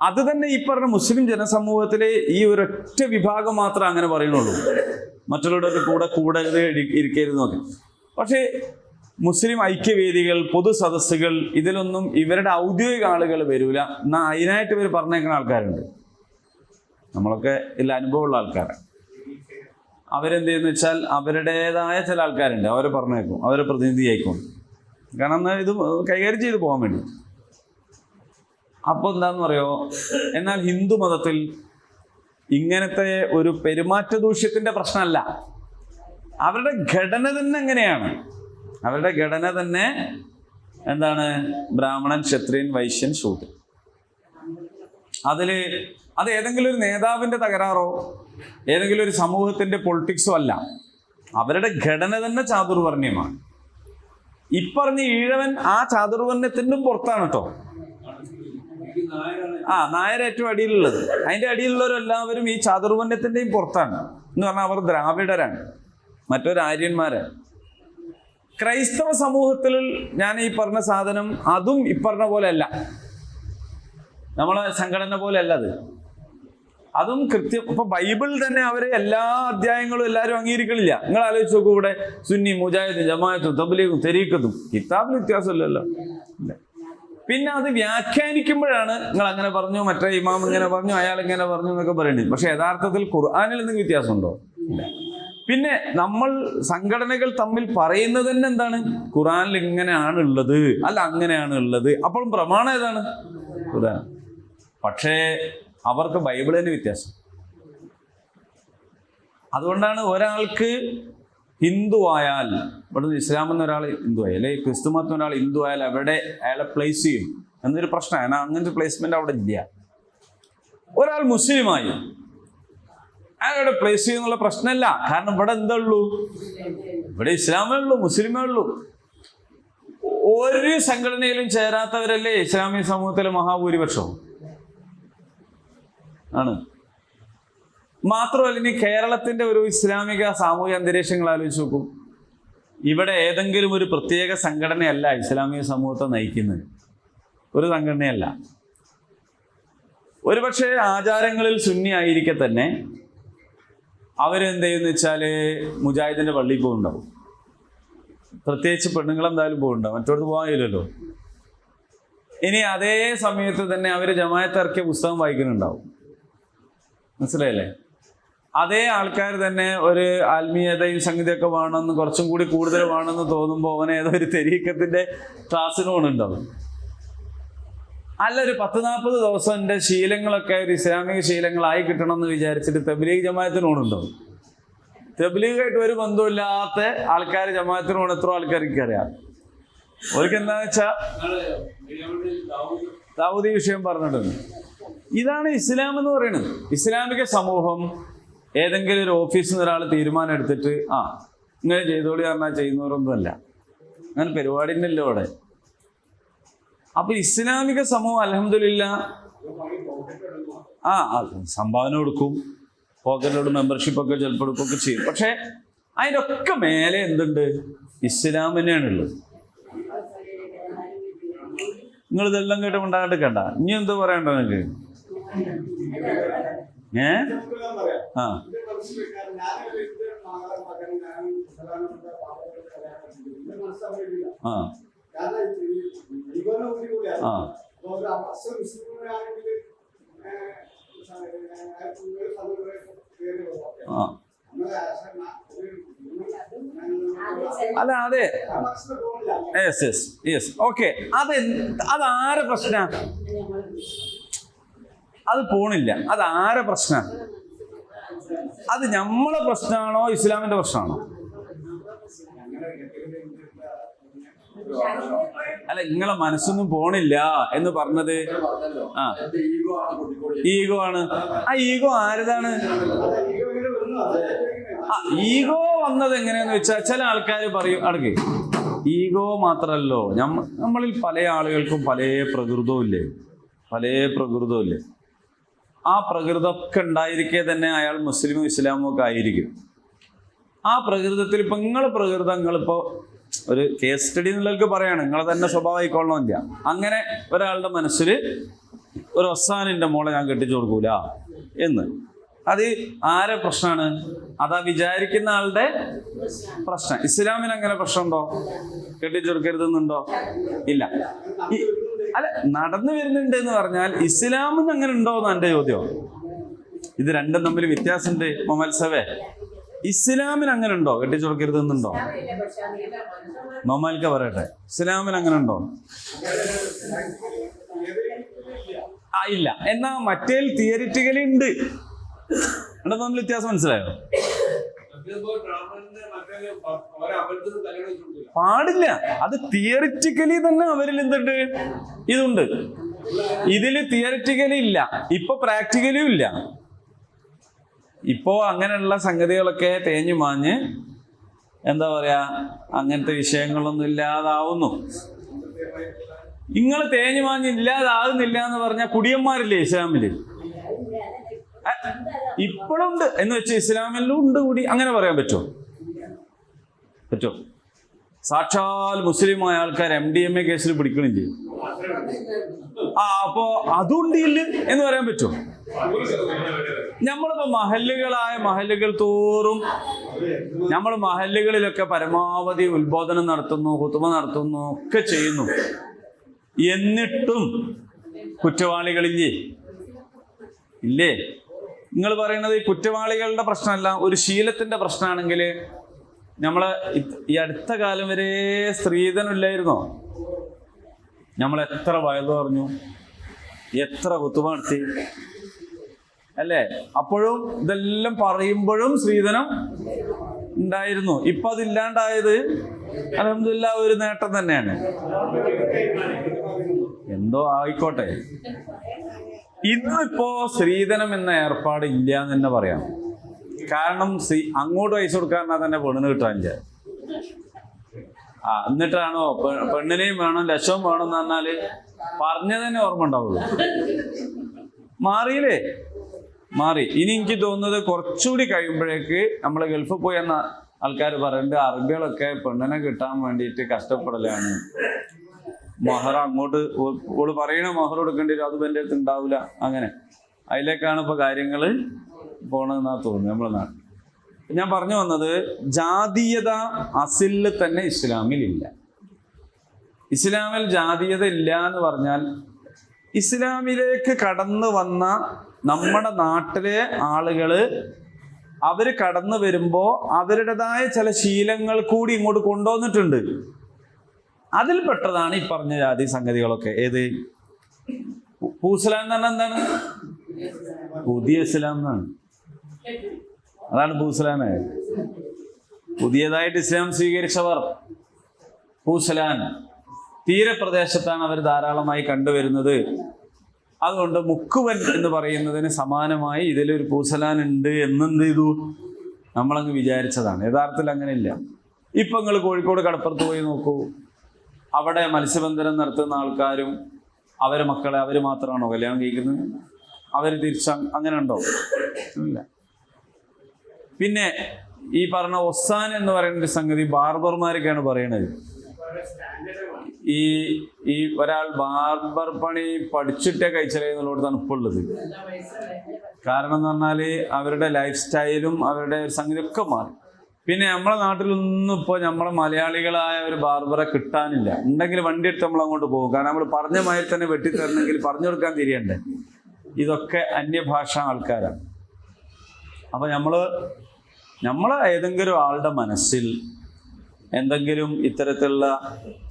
അത് തന്നെ ഈ പറഞ്ഞ മുസ്ലിം ജനസമൂഹത്തിലെ ഈ ഒരൊറ്റ വിഭാഗം മാത്രം അങ്ങനെ പറയുന്നുള്ളൂ. മറ്റുള്ളവരുടെ കൂടെ ഇരിക്കരുതെന്നൊക്കെ. പക്ഷേ മുസ്ലിം ഐക്യവേദികൾ, പൊതു സദസ്സുകൾ, ഇതിലൊന്നും ഇവരുടെ ഔദ്യോഗിക ആളുകൾ വരൂല. എന്നാൽ അതിനായിട്ട് ഇവർ പറഞ്ഞേക്കുന്ന ആൾക്കാരുണ്ട്. നമ്മളൊക്കെ ഇതിൽ അനുഭവമുള്ള ആൾക്കാരാണ്. അവരെന്ത് ചെയ്യുന്ന വെച്ചാൽ അവരുടേതായ ചില ആൾക്കാരുണ്ട്, അവരെ പറഞ്ഞേക്കും, അവരെ പ്രതിനിധിയായിക്കും. കാരണം ഇത് കൈകാര്യം ചെയ്ത് പോകാൻ വേണ്ടി. അപ്പോൾ എന്താണെന്ന് പറയുമോ? എന്നാൽ ഹിന്ദു മതത്തിൽ ഇങ്ങനത്തെ ഒരു പെരുമാറ്റ ദൂഷ്യത്തിൻ്റെ പ്രശ്നമല്ല. അവരുടെ ഘടന തന്നെ എങ്ങനെയാണ്? അവരുടെ ഘടന തന്നെ എന്താണ്? ബ്രാഹ്മണൻ, ക്ഷത്രിയൻ, വൈശ്യൻ, ശൂദ്രൻ. അത് ഏതെങ്കിലും ഒരു നേതാവിൻ്റെ തകരാറോ ഏതെങ്കിലും ഒരു സമൂഹത്തിൻ്റെ പൊളിറ്റിക്സോ അല്ല. അവരുടെ ഘടന തന്നെ ചാതുർവർണ്ണ്യമാണ്. ഇപ്പറഞ്ഞ ഈഴവൻ ആ ചാതുർവർണ്ണ്യത്തിനും പുറത്താണ് കേട്ടോ. നായർ ഏറ്റവും അടിയിലുള്ളത്. അതിൻ്റെ അടിയിലുള്ളവരെല്ലാവരും ഈ ചാതുർവർണ്ണ്യത്തിൻ്റെയും പുറത്താണ്. എന്ന് പറഞ്ഞാൽ അവർ ദ്രാവിഡരാണ്, മറ്റൊരു ആര്യന്മാരാണ്. ക്രൈസ്തവ സമൂഹത്തിൽ ഞാൻ ഈ പറഞ്ഞ സാധനം അതും ഇപ്പറഞ്ഞ പോലെ അല്ല. നമ്മളെ സംഘടന പോലെ അല്ല അത്. അതും കൃത്യം. ഇപ്പൊ ബൈബിൾ തന്നെ അവര് എല്ലാ അധ്യായങ്ങളും എല്ലാവരും അംഗീകരിക്കണില്ല. നിങ്ങൾ ആലോചിച്ച് നോക്കൂ, ഇവിടെ സുന്നി, മുജാഹിദും, ജമാഅത്തും, തബ്ലീഗും, തെരീഖത്തും കിതാബിൽ വ്യത്യാസമില്ലല്ലോ. പിന്നെ അത് വ്യാഖ്യാനിക്കുമ്പോഴാണ് നിങ്ങൾ അങ്ങനെ പറഞ്ഞു, മറ്റേ ഇമാം ഇങ്ങനെ പറഞ്ഞു, അയാൾ ഇങ്ങനെ പറഞ്ഞു എന്നൊക്കെ പറയേണ്ടത്. പക്ഷെ യഥാർത്ഥത്തിൽ ഖുർആനിൽ എന്തെങ്കിലും വ്യത്യാസമുണ്ടോ? ഇല്ല. പിന്നെ നമ്മൾ സംഘടനകൾ തമ്മിൽ പറയുന്നത് തന്നെ എന്താണ്? ഖുർആനിൽ ഇങ്ങനെയാണ് ഉള്ളത്, അല്ല അങ്ങനെയാണ് ഉള്ളത്. അപ്പോഴും പ്രമാണം ഏതാണ്? ഖുർആൻ. പക്ഷേ അവർക്ക് ബൈബിളിന് വ്യത്യാസം. അതുകൊണ്ടാണ് ഒരാൾക്ക് ഹിന്ദു ആയാൽ, ഇവിടുന്ന് ഇസ്ലാം എന്നൊരാൾ ഹിന്ദു ആയാൽ, അല്ലെങ്കിൽ ക്രിസ്തു മതം ഒരാൾ ഹിന്ദു ആയാൽ അവിടെ അയാളെ പ്ലേസ് ചെയ്യും എന്നൊരു പ്രശ്നമാണ്. അങ്ങനത്തെ പ്ലേസ്മെന്റ് അവിടെ ഇല്ല. ഒരാൾ മുസ്ലിമായി അയാളുടെ പ്ലേസ് ചെയ്യുന്നുള്ള പ്രശ്നമല്ല. കാരണം ഇവിടെ എന്താ ഉള്ളൂ? ഇവിടെ ഇസ്ലാമേ ഉള്ളൂ, മുസ്ലിമേ ഉള്ളൂ. ഒരു സംഘടനയിലും ചേരാത്തവരല്ലേ ഇസ്ലാമിക സമൂഹത്തിലെ മഹാഭൂരിപക്ഷം ആണ്. മാത്രമല്ല, ഇനി കേരളത്തിന്റെ ഒരു ഇസ്ലാമിക സാമൂഹിക അന്തരീക്ഷങ്ങൾ ആലോചിച്ച് നോക്കും. ഇവിടെ ഏതെങ്കിലും ഒരു പ്രത്യേക സംഘടനയല്ല ഇസ്ലാമിക സമൂഹത്തെ നയിക്കുന്നത്. ഒരു സംഘടനയല്ല. ഒരുപക്ഷെ ആചാരങ്ങളിൽ സുന്നി ആയിരിക്കെ തന്നെ അവരെന്ത് ചെയ്യുന്ന വെച്ചാൽ മുജാഹിദിന്റെ പള്ളിയിൽ പോകുന്നുണ്ടാവും. പ്രത്യേകിച്ച് പെണ്ണുങ്ങളെന്തായാലും പോകുന്നുണ്ടാവും, മറ്റോടത്ത് പോകാൻ കഴിയില്ലല്ലോ. ഇനി അതേ സമയത്ത് തന്നെ അവർ ജമാഅത്ത് ഇറക്കിയ പുസ്തകം വായിക്കുന്നുണ്ടാവും. മനസ്സിലായില്ലേ? അതേ ആൾക്കാർ തന്നെ ഒരു ആത്മീയതയും സംഗീതമൊക്കെ വേണമെന്ന് കുറച്ചും കൂടി കൂടുതൽ വേണമെന്ന് തോന്നുമ്പോൾ അവൻ ഏതൊരു തെരീക്കത്തിന്റെ ക്ലാസ്സിന് പോകണുണ്ടാവും. അല്ല, ഒരു 10-40 ദിവസം എൻ്റെ ശീലങ്ങളൊക്കെ ഒരു ഇസ്ലാമിക ശീലങ്ങളായി കിട്ടണമെന്ന് വിചാരിച്ചിട്ട് തബ്ലീഗ് ജമാഅത്തിന് പോകണുണ്ടാവും. തബ്ലീഗായിട്ട് ഒരു ബന്ധമില്ലാത്ത ആൾക്കാർ ജമാഅത്തിന് പോകണം. എത്ര ആൾക്കാർക്ക് അറിയാം. അവർക്ക് എന്താന്ന് വെച്ചാൽ ദാവൂദി വിഷയം പറഞ്ഞിട്ടുണ്ട്. ഇതാണ് ഇസ്ലാം എന്ന് പറയുന്നത്. ഇസ്ലാമിക സമൂഹം ഏതെങ്കിലും ഒരു ഓഫീസിൽ നിന്ന് ഒരാൾ തീരുമാനം എടുത്തിട്ട് ഇങ്ങനെ ചെയ്തോളി പറഞ്ഞാൽ ചെയ്യുന്നവരൊന്നുമല്ല. അങ്ങനെ പരിപാടിയില്ലല്ലോ അവിടെ. അപ്പൊ ഇസ്ലാമിക സമൂഹം അൽഹംദുലില്ലാഹ് സംഭാവന കൊടുക്കും, പോക്കറ്റിലോട് മെമ്പർഷിപ്പ് ഒക്കെ ചിലപ്പോൾ എടുക്കുകയൊക്കെ ചെയ്യും. പക്ഷെ അതിൻ്റെ ഒക്കെ മേലെ എന്തുണ്ട്? ഇസ്ലാം തന്നെയാണുള്ളത്. നിങ്ങൾ ഇതെല്ലാം കേട്ട് ഉണ്ടാകണ്ട. ഇനി എന്ത് പറയണ്ട നിങ്ങൾക്ക്? അല്ല, അതെ, ഓക്കെ. അതാരെ പ്രശ്ന? അത് പോണില്ല. അത് ആരെ പ്രശ്ന? അത് നമ്മളെ പ്രശ്നമാണോ ഇസ്ലാമിന്റെ പ്രശ്നമാണോ? അല്ല, നിങ്ങളെ മനസ്സൊന്നും പോണില്ല എന്ന് പറഞ്ഞത് ഈഗോ ആണ്. ആ ഈഗോ ആരതാണ്? ഈഗോ വന്നത് എങ്ങനെയാന്ന് വെച്ചാൽ ചില ആൾക്കാർ പറയും, അടുക്ക് ഈഗോ മാത്രമല്ലോ, നമ്മളിൽ പല ആളുകൾക്കും പല പ്രകൃതവും ഇല്ലേ. ആ പ്രകൃതമൊക്കെ ഉണ്ടായിരിക്കെ തന്നെ അയാൾ മുസ്ലിമും ഇസ്ലാമും ഒക്കെ ആയിരിക്കും. ആ പ്രകൃതത്തിൽ ഇപ്പൊ നിങ്ങളിപ്പോ ഒരു കേസ് സ്റ്റഡി എന്നുള്ളവർക്ക് പറയാണ്, നിങ്ങളെ തന്നെ സ്വഭാവം ആയിക്കൊള്ളണമെന്നില്ല. അങ്ങനെ ഒരാളുടെ മനസ്സിൽ ഒരു ഒസാനിന്റെ മോളെ ഞാൻ കെട്ടിച്ചു കൊടുക്കൂല എന്ന്, അത് ആരെ പ്രശ്നമാണ്? അതാ വിചാരിക്കുന്ന ആളുടെ പ്രശ്നം. ഇസ്ലാമിന് അങ്ങനെ പ്രശ്നമുണ്ടോ? കെട്ടിച്ചു കൊടുക്കരുതെന്നുണ്ടോ? ഇല്ല. അല്ല, നടന്നു വരുന്നുണ്ട് എന്ന് പറഞ്ഞാൽ ഇസ്ലാമിന് അങ്ങനെ ഉണ്ടോ എന്ന് എൻ്റെ ചോദ്യം. ഇത് രണ്ടും തമ്മിൽ വ്യത്യാസമുണ്ട് മൊമൽസവേ. ഇസ്ലാമിന് അങ്ങനെ ഉണ്ടോ കെട്ടിച്ചു കൊടുക്കരുതെന്നുണ്ടോ? മൊമാൽക്ക പറയട്ടെ, ഇസ്ലാമിന് അങ്ങനെ ഉണ്ടോ? ഇല്ല. എന്നാ മറ്റേ തിയറിറ്റിക്കലി ഉണ്ട്. തമ്മിൽ വ്യത്യാസം മനസ്സിലായോ? പാടില്ല. അത് തിയറിറ്റിക്കലി തന്നെ അവരിൽ എന്തുണ്ട്? ഇതുണ്ട്. ഇതില് തിയറിറ്റിക്കലി ഇല്ല, ഇപ്പൊ പ്രാക്ടിക്കലും ഇല്ല. ഇപ്പോ അങ്ങനെയുള്ള സംഗതികളൊക്കെ തേഞ്ഞു മാഞ്ഞ് എന്താ പറയാ, അങ്ങനത്തെ വിഷയങ്ങളൊന്നും ഇല്ലാതാവുന്നു. നിങ്ങൾ തേഞ്ഞു മാഞ്ഞ് ഇല്ലാതാകുന്നില്ല എന്ന് പറഞ്ഞാൽ കുടിയന്മാരില്ലേ ഇസ്ലാമില്? ഇപ്പോഴുണ്ട് എന്ന് വെച്ചാൽ ഇസ്ലാമിലും ഉണ്ട് കൂടി, അങ്ങനെ പറയാൻ പറ്റുമോ? സാക്ഷാൽ മുസ്ലിമായ ആൾക്കാർ MDMA കേസിൽ പിടിക്കുകയും ചെയ്യും. അപ്പോ അതുകൊണ്ട് ഇല്ല എന്ന് പറയാൻ പറ്റുമോ? നമ്മളിപ്പോ മഹല്ലുകൾ തോറും നമ്മൾ മഹല്ലുകളിലൊക്കെ പരമാവധി ഉത്ബോധനം നടത്തുന്നു, ഖുതുബ നടത്തുന്നു, ഒക്കെ ചെയ്യുന്നു. എന്നിട്ടും കുറ്റവാളികളില്ലേ? ഇല്ലേ? നിങ്ങൾ പറയുന്നത് ഈ കുറ്റവാളികളുടെ പ്രശ്നമല്ല, ഒരു ശീലത്തിന്റെ പ്രശ്നമാണെങ്കിൽ നമ്മളെ ഈ അടുത്ത കാലം വരെ സ്ത്രീധനം ഇല്ലായിരുന്നോ? നമ്മൾ എത്ര വയത് പറഞ്ഞു, എത്ര ഖുതുബ നടത്തി അല്ലേ? അപ്പോഴും ഇതെല്ലാം പറയുമ്പോഴും സ്ത്രീധനം ഉണ്ടായിരുന്നു. ഇപ്പൊ അതില്ലാണ്ടായത് അൽഹംദുലില്ലാഹ് ഒരു നേട്ടം തന്നെയാണ്. എന്തോ ആയിക്കോട്ടെ, ഇന്നിപ്പോ സ്ത്രീധനം എന്ന ഏർപ്പാട് ഇല്ല എന്ന് തന്നെ പറയാം. കാരണം അങ്ങോട്ട് പൈസ കൊടുക്കാൻ തന്നെ പെണ്ണിന് കിട്ടാനില്ല. എന്നിട്ടാണോ പെണ്ണിനെയും വേണം ലക്ഷവും വേണം എന്ന് പറഞ്ഞാല് പറഞ്ഞതന്നെ ഓർമ്മ ഉണ്ടാവുള്ളൂ. മാറി. ഇനി എനിക്ക് തോന്നുന്നത് കുറച്ചുകൂടി കഴിയുമ്പോഴേക്ക് നമ്മൾ ഗൾഫിൽ പോയി എന്ന ആൾക്കാർ പറയുന്നുണ്ട്, അറബികളൊക്കെ പെണ്ണിനെ കിട്ടാൻ വേണ്ടിയിട്ട് കഷ്ടപ്പെടലാണ്. മഹർ അങ്ങോട്ട് ഓള് പറയണ മഹർ കൊടുക്കേണ്ടി വരും, അത് എൻ്റെ അടുത്ത് ഉണ്ടാവില്ല. അങ്ങനെ അതിലേക്കാണ് ഇപ്പൊ കാര്യങ്ങള് പോണെന്നാ തോന്നുന്നു നമ്മളെ നാട്ടിൽ. ഞാൻ പറഞ്ഞു വന്നത്, ജാതീയത അസില് തന്നെ ഇസ്ലാമിലില്ല. ഇസ്ലാമിൽ ജാതീയത ഇല്ല എന്ന് പറഞ്ഞാൽ ഇസ്ലാമിലേക്ക് കടന്നു വന്ന നമ്മുടെ നാട്ടിലെ ആളുകള് അവര് കടന്നു വരുമ്പോ അവരുടേതായ ചില ശീലങ്ങൾ കൂടി ഇങ്ങോട്ട് കൊണ്ടുവന്നിട്ടുണ്ട്. അതിൽപ്പെട്ടതാണ് ഈ പറഞ്ഞ ജാതി സംഗതികളൊക്കെ. ഏത് പൂസലാം എന്ന് പറഞ്ഞാൽ എന്താണ്? പുതിയ ഇസ്ലാം എന്നാണ്. അതാണ് പൂസലാന്. പുതിയതായിട്ട് ഇസ്ലാം സ്വീകരിച്ചവർ പൂസലാൻ തീരപ്രദേശത്താണ് അവർ ധാരാളമായി കണ്ടുവരുന്നത്. അതുകൊണ്ട് മുക്കുവൻ എന്ന് പറയുന്നതിന് സമാനമായി ഇതിലൊരു പൂസലാൻ ഉണ്ട് എന്നെന്ത് ചെയ്തു നമ്മളങ്ങ് വിചാരിച്ചതാണ്. യഥാർത്ഥത്തിൽ അങ്ങനെയില്ല. ഇപ്പൊ നിങ്ങൾ കോഴിക്കോട് കടപ്പുറത്ത് പോയി നോക്കൂ, അവിടെ മത്സ്യബന്ധനം നടത്തുന്ന ആൾക്കാരും അവരെ മക്കളെ അവർ മാത്രമാണോ കല്യാണം കഴിക്കുന്നത്? അവർ അങ്ങനെ ഉണ്ടോ? ഇല്ല. പിന്നെ ഈ പറഞ്ഞ ഒസാൻ എന്ന് പറയുന്ന ഒരു സംഗതി ബാർബർമാരൊക്കെയാണ് പറയണത്. ഈ ഒരാൾ ബാർബർ പണി പഠിച്ചിട്ടേ കഴിച്ചാലേ എന്നുള്ളതാണ് ഇപ്പോൾ ഉള്ളത്. കാരണം എന്ന് പറഞ്ഞാല് അവരുടെ ലൈഫ് സ്റ്റൈലും അവരുടെ സംഗതി ഒക്കെ മാറി. പിന്നെ നമ്മളെ നാട്ടിലൊന്നും ഇപ്പോൾ നമ്മളെ മലയാളികളായ ഒരു ബാർബറെ കിട്ടാനില്ല. ഉണ്ടെങ്കിൽ വണ്ടി എടുത്ത് നമ്മൾ അങ്ങോട്ട് പോകും. കാരണം നമ്മൾ പറഞ്ഞ മാതിരി തന്നെ വെട്ടിത്തരണമെങ്കിൽ പറഞ്ഞു കൊടുക്കാൻ തിരിയണ്ടേ. ഇതൊക്കെ അന്യഭാഷ ആൾക്കാരാണ്. അപ്പൊ നമ്മളെ ഏതെങ്കിലും ആളുടെ മനസ്സിൽ എന്തെങ്കിലും ഇത്തരത്തിലുള്ള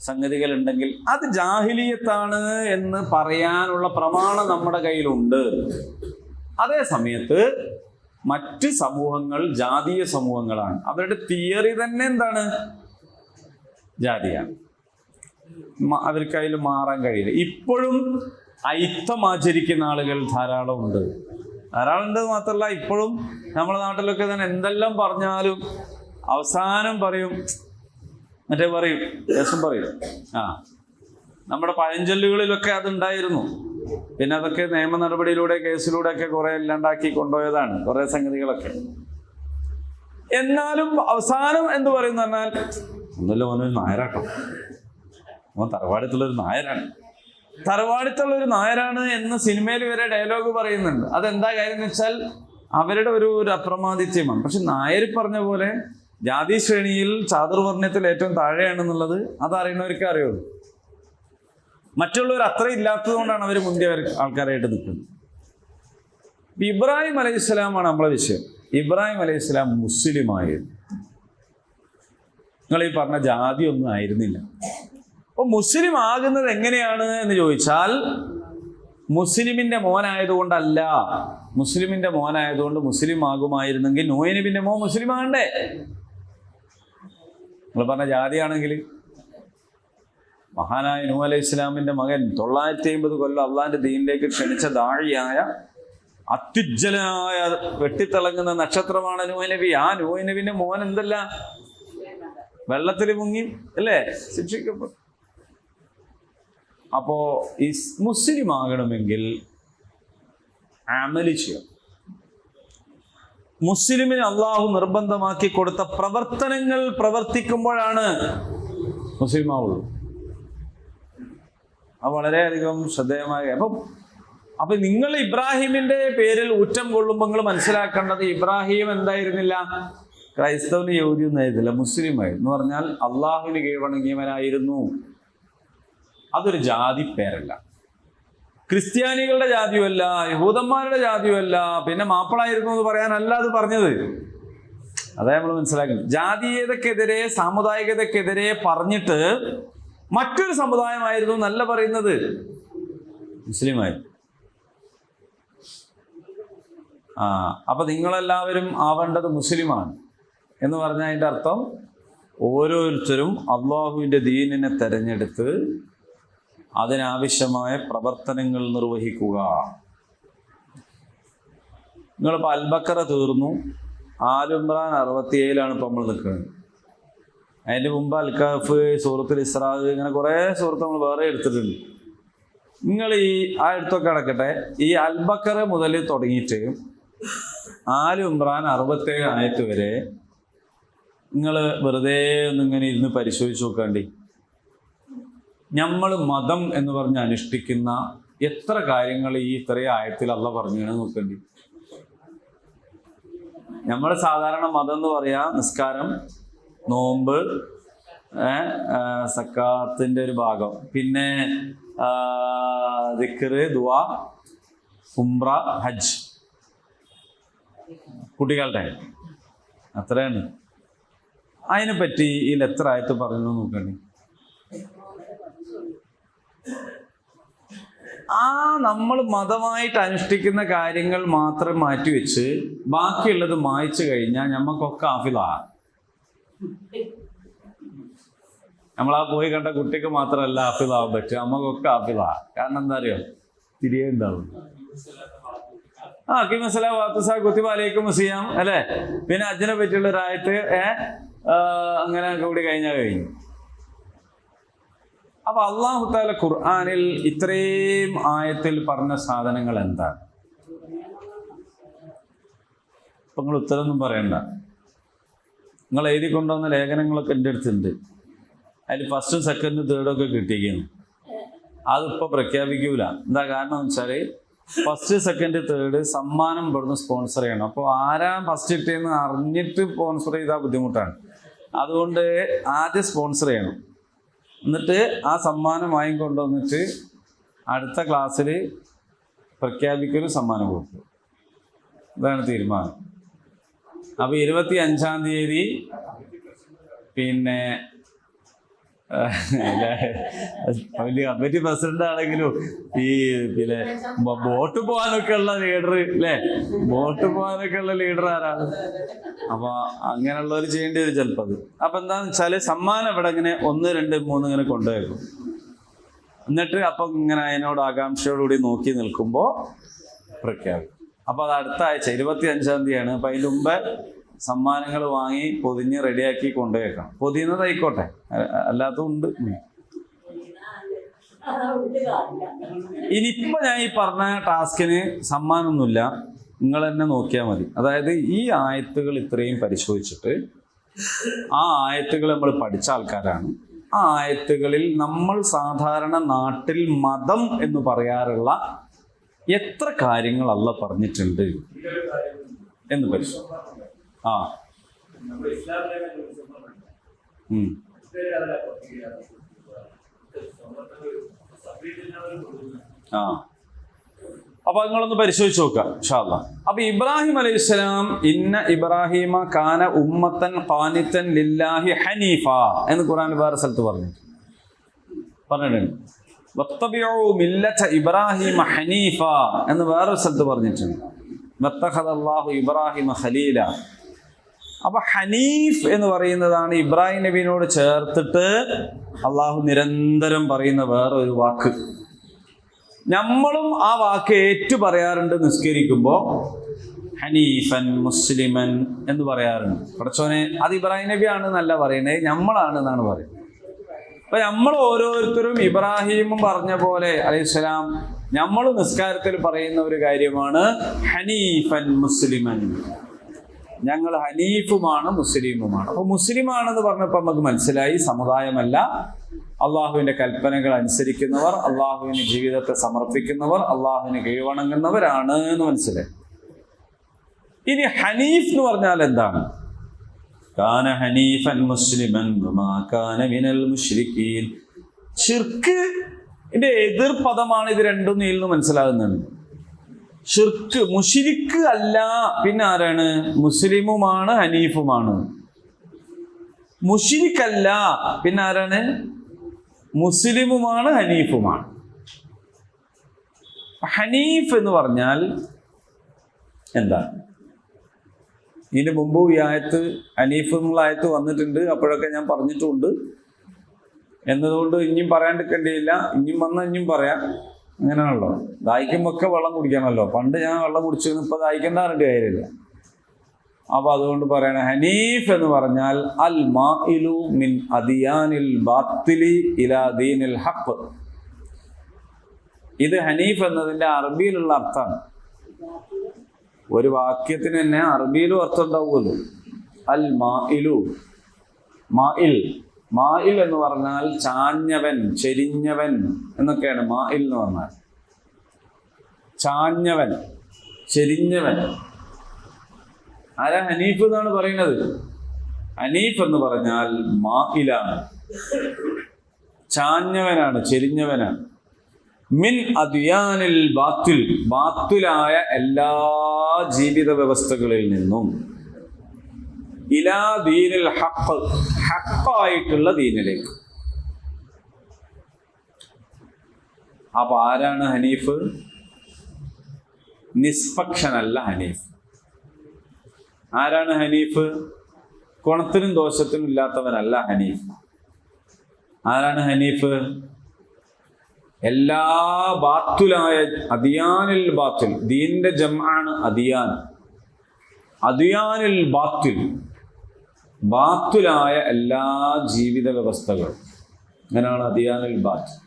സംഗതികൾ ഉണ്ടെങ്കിൽ അത് ജാഹിലിയത്താണ് എന്ന് പറയാനുള്ള പ്രമാണം നമ്മുടെ കയ്യിലുണ്ട്. അതേ സമയത്ത് മറ്റ് സമൂഹങ്ങൾ ജാതീയ സമൂഹങ്ങളാണ്. അവരുടെ തിയറി തന്നെ എന്താണ്? ജാതിയാണ്. അവർക്ക് അതിൽ മാറാൻ കഴിയില്ല. ഇപ്പോഴും അയിത്തം ആചരിക്കുന്ന ആളുകൾ ധാരാളം ഉണ്ട് മാത്രമല്ല, ഇപ്പോഴും നമ്മുടെ നാട്ടിലൊക്കെ തന്നെ എന്തെല്ലാം പറഞ്ഞാലും അവസാനം പറയും, ദേശം പറയും നമ്മുടെ പഴഞ്ചൊല്ലുകളിലൊക്കെ അതുണ്ടായിരുന്നു. പിന്നെ അതൊക്കെ നിയമ നടപടിയിലൂടെ കേസിലൂടെ ഒക്കെ കുറെ ഇല്ലാണ്ടാക്കി കൊണ്ടുപോയതാണ് കുറെ സംഗതികളൊക്കെ. എന്നാലും അവസാനം എന്ത് പറയുന്ന പറഞ്ഞാൽ ഒന്നല്ല, ഓനൊരു നായരാട്ടോ, ഓൻ തറവാടിത്തുള്ളൊരു നായരാണ് എന്ന് സിനിമയിൽ വരെ ഡയലോഗ് പറയുന്നുണ്ട്. അതെന്താ കാര്യം എന്ന് വെച്ചാൽ അവരുടെ ഒരു അപ്രമാദിത്യമാണ്. പക്ഷെ നായർ പറഞ്ഞ പോലെ ജാതി ശ്രേണിയിൽ ചാതുർവർണ്ണയത്തിൽ ഏറ്റവും താഴെയാണെന്നുള്ളത് അതറിയുന്നവർക്കേ അറിയുള്ളൂ. മറ്റുള്ളവർ അത്ര ഇല്ലാത്തത് കൊണ്ടാണ് അവർ മുന്തിയ ആൾക്കാരായിട്ട് നിൽക്കുന്നത്. ഇബ്രാഹിം അലൈഹിസ്സലാമാണ് നമ്മളെ വിഷയം. ഇബ്രാഹിം അലൈഹിസ്സലാം മുസ്ലിമായിരുന്നു. നിങ്ങൾ ഈ പറഞ്ഞ ജാതി ഒന്നും ആയിരുന്നില്ല. അപ്പൊ മുസ്ലിം ആകുന്നത് എങ്ങനെയാണ് എന്ന് ചോദിച്ചാൽ മുസ്ലിമിന്റെ മോനായതുകൊണ്ടല്ല. മുസ്ലിമിന്റെ മോനായതുകൊണ്ട് മുസ്ലിം ആകുമായിരുന്നെങ്കിൽ നോഹ് നബിന്റെ മോൻ മുസ്ലിം ആകണ്ടേ? നിങ്ങൾ പറഞ്ഞ ജാതിയാണെങ്കിൽ മഹാനായ നൂഹ് അലൈഹി ഇസ്ലാമിന്റെ മകൻ 950 കൊല്ലം അള്ളാന്റെ ദീനിലേക്ക് ക്ഷണിച്ച ദാഴിയായ അത്യുജ്വലനായ വെട്ടിത്തിളങ്ങുന്ന നക്ഷത്രമാണ് നൂഹ് നബി. ആ നൂഹ് നബിന്റെ മോൻ എന്തല്ല വെള്ളത്തിൽ മുങ്ങി അല്ലേ ശിക്ഷിക്കപ്പെട്ടു. അപ്പോ ഈ മുസ്ലിം ആകണമെങ്കിൽ അമല് ചെയ്യണം. മുസ്ലിമിന് അള്ളാഹു നിർബന്ധമാക്കി കൊടുത്ത പ്രവർത്തനങ്ങൾ പ്രവർത്തിക്കുമ്പോഴാണ് മുസ്ലിം ആവുള്ളൂ. അത് വളരെയധികം ശ്രദ്ധേയമായ. അപ്പൊ നിങ്ങൾ ഇബ്രാഹിമിന്റെ പേരിൽ ഊറ്റം കൊള്ളുമ്പോൾ നിങ്ങൾ മനസ്സിലാക്കേണ്ടത് ഇബ്രാഹിം എന്തായിരുന്നില്ല? ക്രൈസ്തവന് യഹൂദിയൊന്നും ആയിരുന്നില്ല, മുസ്ലിമായിരുന്നു. എന്ന് പറഞ്ഞാൽ അള്ളാഹുവിന് കീഴ്വണങ്ങിയവനായിരുന്നു. അതൊരു ജാതി പേരല്ല. ക്രിസ്ത്യാനികളുടെ ജാതിയുമല്ല, യഹൂദന്മാരുടെ ജാതിയുമല്ല, പിന്നെ മാപ്പിളായിരുന്നു എന്ന് പറയാനല്ല അത് പറഞ്ഞത്. അതാ നമ്മൾ മനസ്സിലാക്കുന്നത്. ജാതീയതക്കെതിരെ സാമുദായികതക്കെതിരെ പറഞ്ഞിട്ട് മറ്റൊരു സമുദായമായിരുന്നു നല്ല പറയുന്നത് മുസ്ലിമായിരുന്നു. അപ്പൊ നിങ്ങളെല്ലാവരും ആവേണ്ടത് മുസ്ലിമാണ് എന്ന് പറഞ്ഞാൽ അതിൻ്റെ അർത്ഥം ഓരോരുത്തരും അള്ളാഹുവിൻ്റെ ദീനിനെ തെരഞ്ഞെടുത്ത് അതിനാവശ്യമായ പ്രവർത്തനങ്ങൾ നിർവഹിക്കുക. നിങ്ങളിപ്പോൾ അൽബക്കറ തീർന്നു, ആലുംറാൻ 67 ഇപ്പം നമ്മൾ നിൽക്കുന്നത്. അതിൻ്റെ മുമ്പ് അൽക്കഹഫ്, സൂറത്തുൽ ഇസ്രാ, ഇങ്ങനെ കുറേ സൂറത്ത് നമ്മൾ വേറെ എടുത്തിട്ടുണ്ട്. നിങ്ങൾ ആ എടുത്തൊക്കെ അടക്കട്ടെ. ഈ അൽബക്കറ മുതൽ തുടങ്ങിയിട്ട് ആലുംറാൻ 67 ആയത്ത് വരെ നിങ്ങൾ വെറുതെ ഒന്നിങ്ങനെ ഇരുന്ന് പരിശോധിച്ച് നോക്കാണ്ടി. നമ്മൾ മതം എന്ന് പറഞ്ഞ് അനുഷ്ഠിക്കുന്ന എത്ര കാര്യങ്ങൾ ഈ ഇത്രയും ആയത്തിൽ അള്ളാഹ് പറഞ്ഞു നോക്കേണ്ടി. നമ്മൾ സാധാരണ മതം എന്ന് പറയാ നിസ്കാരം, നോമ്പ്, സക്കാത്തിന്റെ ഒരു ഭാഗം, പിന്നെ ദിക്റ്, ദുആ, ഉംറ, ഹജ്ജ് കുട്ടികളുടെ അത്രയാണ്. അതിനെപ്പറ്റി ഇതിൽ എത്ര ആയത്ത് പറഞ്ഞു നോക്കണേ. നമ്മൾ മതമായിട്ട് അനുഷ്ഠിക്കുന്ന കാര്യങ്ങൾ മാത്രം മാറ്റിവെച്ച് ബാക്കിയുള്ളത് മായ്ച്ചു കഴിഞ്ഞാൽ ഞമ്മക്കൊക്കെ ഹാഫിളാണ്. നമ്മളാ പോയി കണ്ട കുട്ടിക്ക് മാത്രമല്ല ഹാഫിളാവാൻ പറ്റും, നമുക്കൊക്കെ ഹാഫിളാണ്. കാരണം എന്താ അറിയോ, തിരികെ ഉണ്ടാവും. കുത്തിബാലേക്കും സിയാം അല്ലെ. പിന്നെ അജ്ജിനെ പറ്റിയുള്ള ഒരായത്ത് അങ്ങനെ കൂടി കഴിഞ്ഞു. അപ്പൊ അല്ലാഹു തആല ഖുർആനിൽ ഇത്രയും ആയത്തിൽ പറഞ്ഞ സാധനങ്ങൾ എന്താണ്? അപ്പൊ നിങ്ങൾ ഉത്തരമൊന്നും പറയണ്ട. നിങ്ങൾ എഴുതി കൊണ്ടുവന്ന ലേഖനങ്ങളൊക്കെ എൻ്റെ അടുത്തുണ്ട്. അതിൽ ഫസ്റ്റും സെക്കൻഡും തേർഡൊക്കെ കിട്ടിയിരിക്കുന്നു. അതിപ്പോൾ പ്രഖ്യാപിക്കൂല. എന്താ കാരണം എന്ന് വെച്ചാൽ ഫസ്റ്റ് സെക്കൻഡ് തേർഡ് സമ്മാനം ഇവിടുന്ന് സ്പോൺസർ ചെയ്യണം. അപ്പോൾ ആരാ ഫസ്റ്റ് കിട്ടിയെന്ന് അറിഞ്ഞിട്ട് സ്പോൺസർ ചെയ്താൽ ബുദ്ധിമുട്ടാണ്. അതുകൊണ്ട് ആദ്യം സ്പോൺസർ ചെയ്യണം, എന്നിട്ട് ആ സമ്മാനം വാങ്ങിക്കൊണ്ടുവന്നിട്ട് അടുത്ത ക്ലാസ്സിൽ പ്രഖ്യാപിക്കലും സമ്മാനം കൊടുക്കും. ഇതാണ് തീരുമാനം. അപ്പോൾ 25-ാം തീയതി പിന്നെ കമ്മിറ്റി പ്രസിഡന്റ് ആണെങ്കിലും ഈ പിന്നെ വോട്ട് പോകാനൊക്കെ ഉള്ള ലീഡർ അല്ലേ, വോട്ട് പോകാനൊക്കെ ഉള്ള ലീഡർ ആരാണ്? അപ്പൊ അങ്ങനെയുള്ളവർ ചെയ്യേണ്ടി വരും ചിലപ്പോൾ അത്. അപ്പൊ എന്താന്ന് വെച്ചാല് സമ്മാനം ഇവിടെ ഇങ്ങനെ 1, 2, 3 ഇങ്ങനെ കൊണ്ടുവയ്ക്കും. എന്നിട്ട് അപ്പൊ ഇങ്ങനെ അതിനോട് ആകാംക്ഷയോടുകൂടി നോക്കി നിൽക്കുമ്പോ പ്രഖ്യാപിക്കും. അപ്പൊ അത് അടുത്ത ആഴ്ച 25-ാം തീയതിയാണ്. അപ്പൊ അതിന് മുമ്പ് സമ്മാനങ്ങൾ വാങ്ങി പൊതിഞ്ഞ് റെഡിയാക്കി കൊണ്ടുവയ്ക്കണം. പൊതിയുന്നതായിക്കോട്ടെ, അല്ലാത്തതുണ്ട്. ഇനിയിപ്പോൾ ഞാൻ ഈ പറഞ്ഞ ടാസ്കിന് സമ്മാനമൊന്നുമില്ല, നിങ്ങൾ തന്നെ നോക്കിയാൽ മതി. അതായത് ഈ ആയത്തുകൾ ഇത്രയും പരിശോധിച്ചിട്ട് ആ ആയത്തുകൾ നമ്മൾ പഠിച്ച ആൾക്കാരാണ്. ആ ആയത്തുകളിൽ നമ്മൾ സാധാരണ നാട്ടിൽ മതം എന്ന് പറയാറുള്ള എത്ര കാര്യങ്ങൾ അല്ലാഹ് പറഞ്ഞിട്ടുണ്ട് എന്ന് പരിശോധിക്കും. ആ അപ്പൊ നിങ്ങളൊന്ന് പരിശോധിച്ച് നോക്കാം ഇൻഷാ അല്ലാഹ്. അപ്പൊ ഇബ്രാഹിം അലൈഹിസ്സലാം ഇന്ന ഇബ്രാഹിമ കാന ഉമ്മത്തൻ ഖാനിതൻ ലില്ലാഹി ഹനീഫ എന്ന് ഖുർആൻ വേറെ സ്ഥലത്ത് പറഞ്ഞിട്ടുണ്ട്. വത്തബിഉ മില്ലത ഇബ്രാഹിമ ഹനീഫ എന്ന് വേറെ സ്ഥലത്ത് പറഞ്ഞിട്ടുണ്ട്. വത്തഖദല്ലാഹു ഇബ്രാഹിമ ഖലീല. അപ്പൊ ഹനീഫ് എന്ന് പറയുന്നതാണ് ഇബ്രാഹിം നബിയോട് ചേർത്തിട്ട് അള്ളാഹു നിരന്തരം പറയുന്ന വേറെ ഒരു വാക്ക്. നമ്മളും ആ വാക്ക് ഏറ്റു പറയാറുണ്ട്. നിസ്കരിക്കുമ്പോൾ ഹനീഫൻ മുസ്ലിമൻ എന്ന് പറയാറുണ്ട്. പടച്ചോനെ അത് ഇബ്രാഹിം നബിയാണ് എന്നല്ല പറയുന്നത്, നമ്മളാണ് എന്നാണ് പറയുന്നത്. അപ്പൊ നമ്മൾ ഓരോരുത്തരും ഇബ്രാഹിമും പറഞ്ഞ പോലെ അലൈഹിസ്സലാം നമ്മൾ നിസ്കാരത്തിൽ പറയുന്ന ഒരു കാര്യമാണ് ഹനീഫൻ മുസ്ലിമൻ. ഞങ്ങൾ ഹനീഫുമാണ് മുസ്ലിമുമാണ്. അപ്പൊ മുസ്ലിമാണെന്ന് പറഞ്ഞപ്പോൾ നമുക്ക് മനസ്സിലായി സമുദായമല്ല, അള്ളാഹുവിന്റെ കൽപ്പനകൾ അനുസരിക്കുന്നവർ, അള്ളാഹുവിന് ജീവിതത്തെ സമർപ്പിക്കുന്നവർ, അള്ളാഹുവിന് കീഴ്വണങ്ങുന്നവരാണ് എന്ന് മനസ്സിലായി. ഇനി ഹനീഫ് എന്ന് പറഞ്ഞാൽ എന്താണ്? കാന ഹനീഫൻ മുസ്ലിമൻ വമാ കാന മിനൽ മുശ്രിക്കീൻ. ഷിർക്കിന്റെ എതിർ പദമാണ് ഇത് രണ്ടും നിന്ന് മനസ്സിലാകുന്നുണ്ട്. ഷിർക്ക് മുശ്രിക്ക് അല്ല, പിന്നെ ആരാണ്? മുസ്ലിമുമാണ് ഹനീഫുമാണ്. മുശ്രിക്കല്ല, പിന്നെ ആരാണ്? മുസ്ലിമുമാണ് ഹനീഫുമാണ്. ഹനീഫ് എന്ന് പറഞ്ഞാൽ എന്താണ്? ഇതിന് മുമ്പ് ഈ ആയത്ത് ഹനീഫ് എന്നുള്ള ആയത്ത് വന്നിട്ടുണ്ട്, അപ്പോഴൊക്കെ ഞാൻ പറഞ്ഞിട്ടുണ്ട്. എന്നതുകൊണ്ട് ഇനിയും പറയാണ്ടിരിക്കേണ്ടിയില്ല. ഇനിയും വന്നാൽ ഇനിയും പറയാം. അങ്ങനെയാണല്ലോ, ദാഹിക്കുമ്പൊക്കെ വെള്ളം കുടിക്കണമല്ലോ. പണ്ട് ഞാൻ വെള്ളം കുടിച്ചിരുന്നു, ഇപ്പൊ ദാഹിക്കേണ്ട പറഞ്ഞിട്ട് കാര്യമില്ല. അപ്പൊ അതുകൊണ്ട് പറയണ ഹനീഫ് എന്ന് പറഞ്ഞാൽ അൽ മാഇലു മിൻ അദിയാനിൽ ബാത്തിലി ഇലാ ദീനിൽ ഹഖ്. ഇത് ഹനീഫ് എന്നതിന്റെ അറബിയിലുള്ള അർത്ഥമാണ്. ഒരു വാക്യത്തിന് തന്നെ അറബിയിലും അർത്ഥം ഉണ്ടാവുമല്ലോ. അൽ മാഇലു, മാഇൽ. മാഇൽ എന്ന് പറഞ്ഞാൽ ചാഞ്ഞവൻ, ചെരിഞ്ഞവൻ എന്നൊക്കെയാണ് മാഇൽ എന്ന് പറഞ്ഞാൽ. ചാഞ്ഞവൻ, ചെരിഞ്ഞവൻ. ആരാ ഹനീഫ് എന്നാണ് പറയുന്നത്? ഹനീഫ് എന്ന് പറഞ്ഞാൽ മാഇലാണ്, ചാഞ്ഞവനാണ്, ചെരിഞ്ഞവനാണ്. മിൻ അദ്യാനിൽ ബാത്തിൽ, ബാത്തിലായ എല്ലാ ജീവിത വ്യവസ്ഥകളിൽ നിന്നും, ഇലാ ദീനിൽ ഹഖ്, ഹഖായിട്ടുള്ള ദീനിലേക്ക്. അപ്പൊ ആരാണ് ഹനീഫ്? നിഷ്പക്ഷനല്ല ഹനീഫ്. ആരാണ് ഹനീഫ്? ഗുണത്തിനും ദോഷത്തിനും ഇല്ലാത്തവനല്ല ഹനീഫ്. ആരാണ് ഹനീഫ്? എല്ലാ ബാത്തുലായ, അദിയാനിൽ ബാത്തിൽ, ദീനിന്റെ ജംആണ് അദിയാൻ, അദിയാനിൽ ബാത്തിൽ, ബാത്തുലായ എല്ലാ ജീവിത വ്യവസ്ഥകൾ, അങ്ങനെയാണ് അദിയാനിൽ ബാത്തിൽ.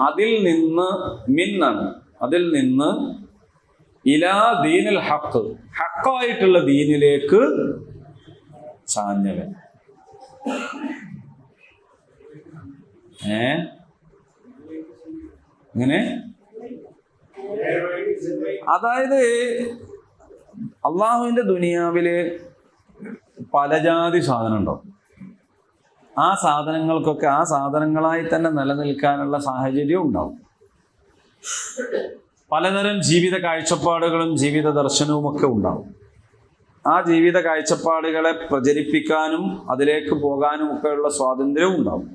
അതിൽ നിന്ന് മിന്നാണ്, അതിൽ നിന്ന് ഇലാ ദീനിൽ ഹഖ്, ഹഖായിട്ടുള്ള ദീനിലേക്ക് ചാഞ്ഞവൻ. ഇങ്ങനെ അതായത് അള്ളാഹുവിന്റെ ദുനിയാവില് പല ജാതി സാധനം ഉണ്ടാവും. ആ സാധനങ്ങൾക്കൊക്കെ ആ സാധനങ്ങളായി തന്നെ നിലനിൽക്കാനുള്ള സാഹചര്യം ഉണ്ടാവും. പലതരം ജീവിത കാഴ്ചപ്പാടുകളും ജീവിത ദർശനവും ഒക്കെ ഉണ്ടാവും. ആ ജീവിത കാഴ്ചപ്പാടുകളെ പ്രചരിപ്പിക്കാനും അതിലേക്ക് പോകാനും ഒക്കെയുള്ള സ്വാതന്ത്ര്യവും ഉണ്ടാവും.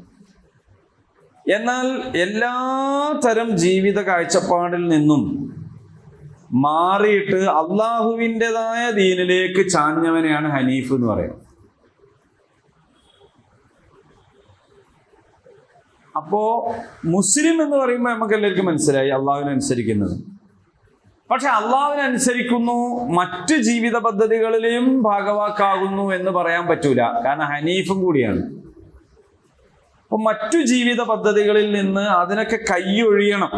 എന്നാൽ എല്ലാ തരം ജീവിത കാഴ്ചപ്പാടിൽ നിന്നും മാറിയിട്ട് അള്ളാഹുവിൻ്റെതായ ദീനിലേക്ക് ചാഞ്ഞവനെയാണ് ഹനീഫ് എന്ന് പറയുന്നത്. അപ്പോ മുസ്ലിം എന്ന് പറയുമ്പോൾ നമുക്ക് എല്ലാവർക്കും മനസ്സിലായി അള്ളാഹുവിനെ അനുസരിക്കുന്നത്. പക്ഷെ അള്ളാഹുവിനെ അനുസരിക്കുന്നു, മറ്റു ജീവിത പദ്ധതികളിലെയും ഭാഗവാക്കാകുന്നു എന്ന് പറയാൻ പറ്റൂല. കാരണം ഹനീഫും കൂടിയാണ്. അപ്പൊ മറ്റു ജീവിത പദ്ധതികളിൽ നിന്ന് അതിനൊക്കെ കൈയൊഴിയണം,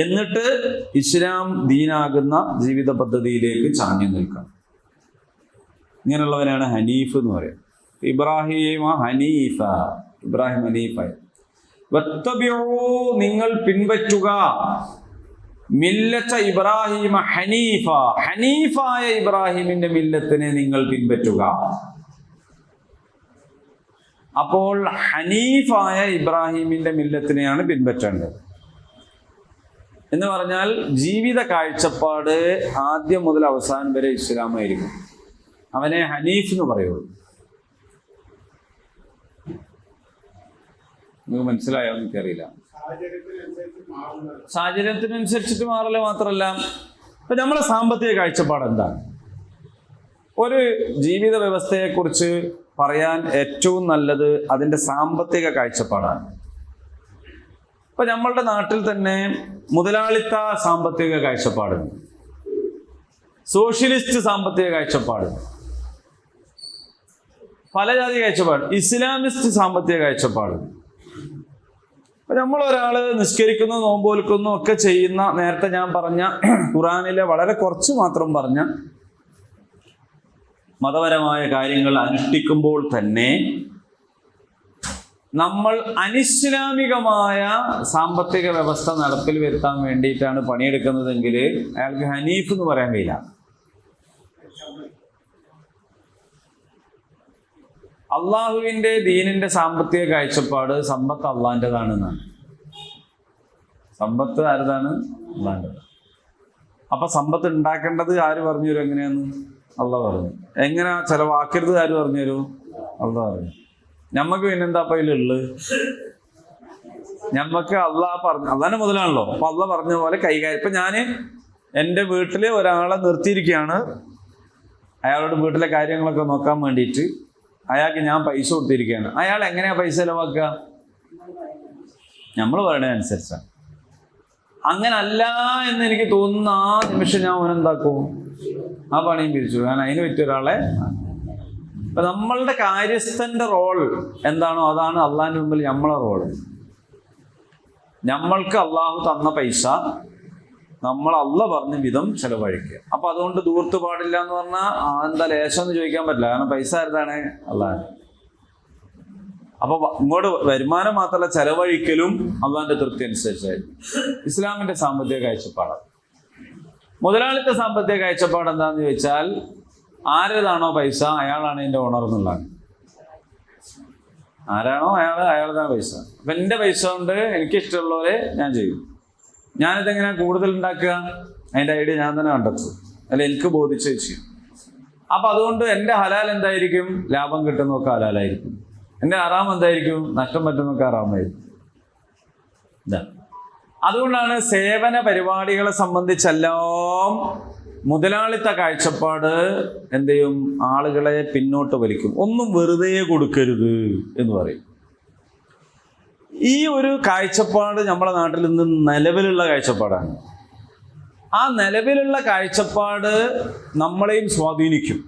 എന്നിട്ട് ഇസ്ലാം ദീനാകുന്ന ജീവിത പദ്ധതിയിലേക്ക് ചാഞ്ഞു നിൽക്കണം. ഇങ്ങനെയുള്ളവനാണ് ഹനീഫ് എന്ന് പറയുന്നത്. ഇബ്രാഹിം ഹനീഫ, ഇബ്രാഹിം ഹനീഫായ. വത്തബിഊ, നിങ്ങൾ പിൻപറ്റുക, മില്ലത്ത ഇബ്രാഹിമ ഹനീഫ, ഹനീഫായ ഇബ്രാഹിമിന്റെ മില്ലത്തിനെ നിങ്ങൾ പിൻപറ്റുക. അപ്പോൾ ഹനീഫായ ഇബ്രാഹിമിന്റെ മില്ലത്തിനെയാണ് പിൻപറ്റേണ്ടത്. എന്ന് പറഞ്ഞാൽ ജീവിത കാഴ്ചപ്പാട് ആദ്യം മുതൽ അവസാനം വരെ ഇസ്ലാമായിരിക്കും. അവനെ ഹനീഫ് എന്ന് പറയുള്ളൂ. നിങ്ങൾക്ക് മനസ്സിലായോ? എനിക്കറിയില്ല. സാഹചര്യത്തിനനുസരിച്ചിട്ട് മാറില്ല. മാത്രമല്ല, ഇപ്പൊ നമ്മളെ സാമ്പത്തിക കാഴ്ചപ്പാട് എന്താണ്? ഒരു ജീവിത വ്യവസ്ഥയെക്കുറിച്ച് പറയാൻ ഏറ്റവും നല്ലത് അതിൻ്റെ സാമ്പത്തിക കാഴ്ചപ്പാടാണ്. ഇപ്പൊ നമ്മളുടെ നാട്ടിൽ തന്നെ മുതലാളിത്ത സാമ്പത്തിക കാഴ്ചപ്പാടുണ്ട്, സോഷ്യലിസ്റ്റ് സാമ്പത്തിക കാഴ്ചപ്പാടുണ്ട്, പല ജാതി കാഴ്ചപ്പാട്, ഇസ്ലാമിസ്റ്റ് സാമ്പത്തിക കാഴ്ചപ്പാടുണ്ട്. അപ്പൊ നമ്മളൊരാള് നിസ്കരിക്കുന്നു, നോമ്പോൽക്കുന്നു ഒക്കെ ചെയ്യുന്ന, നേരത്തെ ഞാൻ പറഞ്ഞ ഖുറാനിലെ വളരെ കുറച്ച് മാത്രം പറഞ്ഞ മതപരമായ കാര്യങ്ങൾ അനുഷ്ഠിക്കുമ്പോൾ തന്നെ നമ്മൾ അനിസ്ലാമികമായ സാമ്പത്തിക വ്യവസ്ഥ നടപ്പിൽ വരുത്താൻ വേണ്ടിയിട്ടാണ് പണിയെടുക്കുന്നതെങ്കിൽ അയാൾക്ക് ഹനീഫ് എന്ന് പറയാൻ കഴിയില്ല. അള്ളാഹുവിൻ്റെ ദീനിന്റെ സാമ്പത്തിക കാഴ്ചപ്പാട് സമ്പത്ത് അള്ളാഹിൻ്റെതാണെന്നാണ്. സമ്പത്ത് ആരുതാണ്? അള്ളാഹിൻ്റെതാണ്. അപ്പൊ സമ്പത്ത് ഉണ്ടാക്കേണ്ടത് ആര് പറഞ്ഞു തരും? എങ്ങനെയാന്ന്? അള്ളാഹ് പറഞ്ഞു. എങ്ങനെ ചെലവാക്കരുത് ആര് പറഞ്ഞു തരും? അള്ളാഹ് പറഞ്ഞു. ഞമ്മക്ക് പിന്നെന്താ അപ്പൊ അതിലുള്ളത്? ഞമ്മക്ക് അള്ളാഹ് പറഞ്ഞു, അള്ളാഹിന്റെ മുതലാണല്ലോ. അപ്പൊ അള്ളാഹ് പറഞ്ഞ പോലെ കൈകാര്യം. ഇപ്പൊ ഞാന് എൻ്റെ വീട്ടില് ഒരാളെ നിർത്തിയിരിക്കുകയാണ്, അയാളുടെ വീട്ടിലെ കാര്യങ്ങളൊക്കെ നോക്കാൻ വേണ്ടിയിട്ട്. അയാൾക്ക് ഞാൻ പൈസ കൊടുത്തിരിക്കുകയാണ്. അയാൾ എങ്ങനെയാ പൈസ ചെലവാക്കുക? നമ്മൾ പറയുന്നത് അനുസരിച്ചാണ്. അങ്ങനെ അല്ല എന്ന് എനിക്ക് തോന്നുന്ന ആ നിമിഷം ഞാൻ അവനെന്താക്കും? ആ പണിയും പിരിച്ചു. കാരണം അതിന് പറ്റിയ ഒരാളെ. അപ്പൊ നമ്മളുടെ കാര്യസ്ഥന്റെ റോൾ എന്താണോ അതാണ് അള്ളാഹിന്റെ മുമ്പിൽ നമ്മളെ റോൾ. നമ്മൾക്ക് അള്ളാഹു തന്ന പൈസ നമ്മൾ അള്ളാഹ് പറഞ്ഞ വിധം ചെലവഴിക്കുക. അപ്പൊ അതുകൊണ്ട് ദൂർത്ത് പാടില്ല എന്ന് പറഞ്ഞാൽ എന്താ ലേശം എന്ന് ചോദിക്കാൻ പറ്റില്ല. കാരണം പൈസ ആരുതാണ്? അള്ളാഹ്. അപ്പൊ ഇങ്ങോട്ട് വരുമാനം മാത്രമല്ല, ചെലവഴിക്കലും അള്ളാഹിന്റെ തൃപ്തി അനുസരിച്ചായിരിക്കും. ഇസ്ലാമിന്റെ സാമ്പത്തിക കാഴ്ചപ്പാടാണ്. മുതലാളിത്ത സാമ്പത്തിക കാഴ്ചപ്പാട് എന്താന്ന് ചോദിച്ചാൽ, ആരേതാണോ പൈസ അയാളാണ് ഇതിന്റെ ഓണർ എന്നുള്ളതാണ്. ആരാണോ അയാളുടെ പൈസ. അപ്പം എൻ്റെ പൈസ കൊണ്ട് എനിക്കിഷ്ടമുള്ളവരെ ഞാൻ ചെയ്യും. ഞാനിതെങ്ങനെ കൂടുതൽ ഉണ്ടാക്കുക, അതിൻ്റെ ഐഡിയ ഞാൻ തന്നെ കണ്ടെത്തും, അല്ല എനിക്ക് ബോധിച്ച് ചെയ്യും. അപ്പം അതുകൊണ്ട് എൻ്റെ ഹലാൽ എന്തായിരിക്കും? ലാഭം കിട്ടുന്നതൊക്കെ ഹലാലായിരിക്കും. എൻ്റെ ഹറാം എന്തായിരിക്കും? നഷ്ടം പറ്റുന്നതൊക്കെ ഹറാമായിരിക്കും. ഇതാ, അതുകൊണ്ടാണ് സേവന പരിപാടികളെ സംബന്ധിച്ചെല്ലാം മുതലാളിത്ത കാഴ്ചപ്പാട് എന്ത് ചെയ്യും? ആളുകളെ പിന്നോട്ട് വലിക്കും. ഒന്നും വെറുതെ കൊടുക്കരുത് എന്ന് പറയും. ഈ ഒരു കാഴ്ചപ്പാട് നമ്മുടെ നാട്ടിൽ നിന്ന് നിലവിലുള്ള കാഴ്ചപ്പാടാണ്. ആ നിലവിലുള്ള കാഴ്ചപ്പാട് നമ്മളെയും സ്വാധീനിക്കും.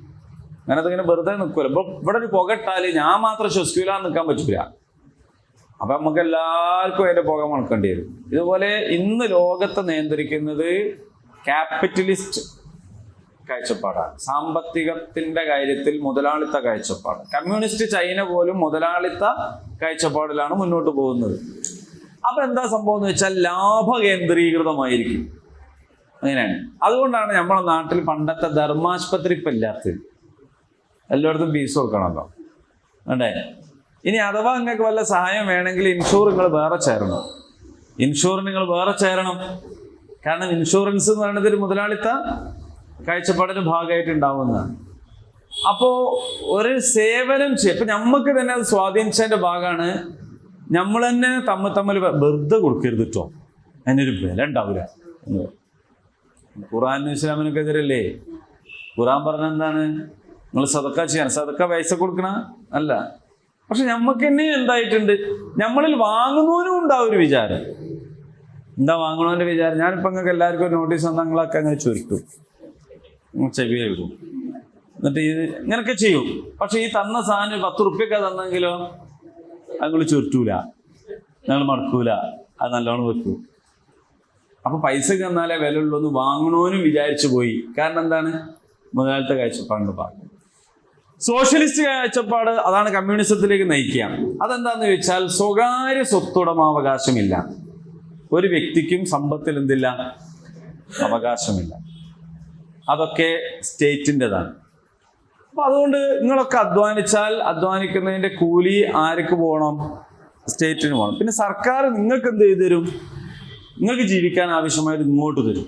അങ്ങനത്തിങ്ങനെ വെറുതെ നിൽക്കില്ല. ഇപ്പം ഇവിടെ ഒരു പുകട്ടാൽ ഞാൻ മാത്രം ശ്വസിക്കൂല നിൽക്കാൻ പറ്റില്ല. അപ്പം നമുക്ക് എല്ലാവർക്കും അതിൻ്റെ പുക മണക്കേണ്ടി വരും. ഇതുപോലെ ഇന്ന് ലോകത്തെ നിയന്ത്രിക്കുന്നത് ക്യാപിറ്റലിസ്റ്റ് കാഴ്ചപ്പാടാണ്. സാമ്പത്തികത്തിൻ്റെ കാര്യത്തിൽ മുതലാളിത്ത കാഴ്ചപ്പാട്. കമ്മ്യൂണിസ്റ്റ് ചൈന പോലും മുതലാളിത്ത കാഴ്ചപ്പാടിലാണ് മുന്നോട്ട് പോകുന്നത്. അപ്പം എന്താ സംഭവം എന്ന് വെച്ചാൽ ലാഭകേന്ദ്രീകൃതമായിരിക്കും. അങ്ങനെയാണ്. അതുകൊണ്ടാണ് നമ്മുടെ നാട്ടിൽ പണ്ടത്തെ ധർമാശുപത്രി ഇപ്പം ഇല്ലാത്തത്. എല്ലായിടത്തും ഫീസ് കൊടുക്കണമല്ലോ, അല്ലേ? ഇനി അഥവാ നിങ്ങൾക്ക് വല്ല സഹായം വേണമെങ്കിൽ ഇൻഷൂർ നിങ്ങൾ വേറെ ചേരണം. കാരണം ഇൻഷുറൻസ് എന്ന് പറയുന്നത് ഒരു മുതലാളിത്ത കാഴ്ചപ്പാടിൻ്റെ ഭാഗമായിട്ട് ഉണ്ടാവുന്നതാണ്. അപ്പോൾ ഒരു സേവനം ചെയ്യും. ഇപ്പം നമുക്ക് തന്നെ അത് സ്വാധീനിച്ചതിൻ്റെ ഭാഗമാണ്. നമ്മൾ തന്നെ തമ്മിൽ വെറുതെ കൊടുക്കരുത് കേട്ടോ, അതിനൊരു വില ഉണ്ടാവില്ല. ഖുർആനും ഇസ്ലാമിനൊക്കെ എതിരല്ലേ? ഖുർആൻ പറഞ്ഞ എന്താണ്? നിങ്ങൾ സദക്ക ചെയ്യണം. സദക്ക പൈസ കൊടുക്കണ അല്ല. പക്ഷെ നമുക്ക് തന്നെ എന്തായിട്ടുണ്ട്? നമ്മളിൽ വാങ്ങുന്നവനും ഉണ്ടാവും ഒരു വിചാരം. എന്താ വാങ്ങണവൻ്റെ വിചാരം? ഞാനിപ്പോൾ നിങ്ങൾക്ക് എല്ലാവർക്കും ഒരു നോട്ടീസ് തന്നാൽ നിങ്ങളൊക്കെ അങ്ങനെ ചുരുക്കും, ചെവിയെ വിടും, എന്നിട്ട് ഇത് ഇങ്ങനെയൊക്കെ ചെയ്യും. പക്ഷെ ഈ തന്ന സാധനം 10 റുപ്യൊക്കെ തന്നെങ്കിലോ നിങ്ങൾ ചുരുട്ടൂല, നിങ്ങൾ മടക്കൂല, അത് നല്ലോണം വെക്കും. അപ്പൊ പൈസക്ക് തന്നാലേ വില ഉള്ളൂ എന്ന് വാങ്ങണോനും വിചാരിച്ചു പോയി. കാരണം എന്താണ്? മുതലാളിത്ത കാഴ്ചപ്പാടിന്റെ ഭാഗം. സോഷ്യലിസ്റ്റ് കാഴ്ചപ്പാട് അതാണ് കമ്മ്യൂണിസത്തിലേക്ക് നയിക്കുക. അതെന്താന്ന് ചോദിച്ചാൽ സ്വകാര്യ സ്വത്തുടമാവകാശമില്ല. ഒരു വ്യക്തിക്കും സമ്പത്തിൽ എന്തില്ല? അവകാശമില്ല. അതൊക്കെ സ്റ്റേറ്റിൻ്റെതാണ്. അപ്പൊ അതുകൊണ്ട് നിങ്ങളൊക്കെ അധ്വാനിച്ചാൽ അധ്വാനിക്കുന്നതിന്റെ കൂലി ആർക്ക് പോകണം? സ്റ്റേറ്റിന് പോകണം. പിന്നെ സർക്കാർ നിങ്ങൾക്ക് എന്ത് ചെയ്തു തരും? നിങ്ങൾക്ക് ജീവിക്കാൻ ആവശ്യമായത് ഇങ്ങോട്ട് തരും.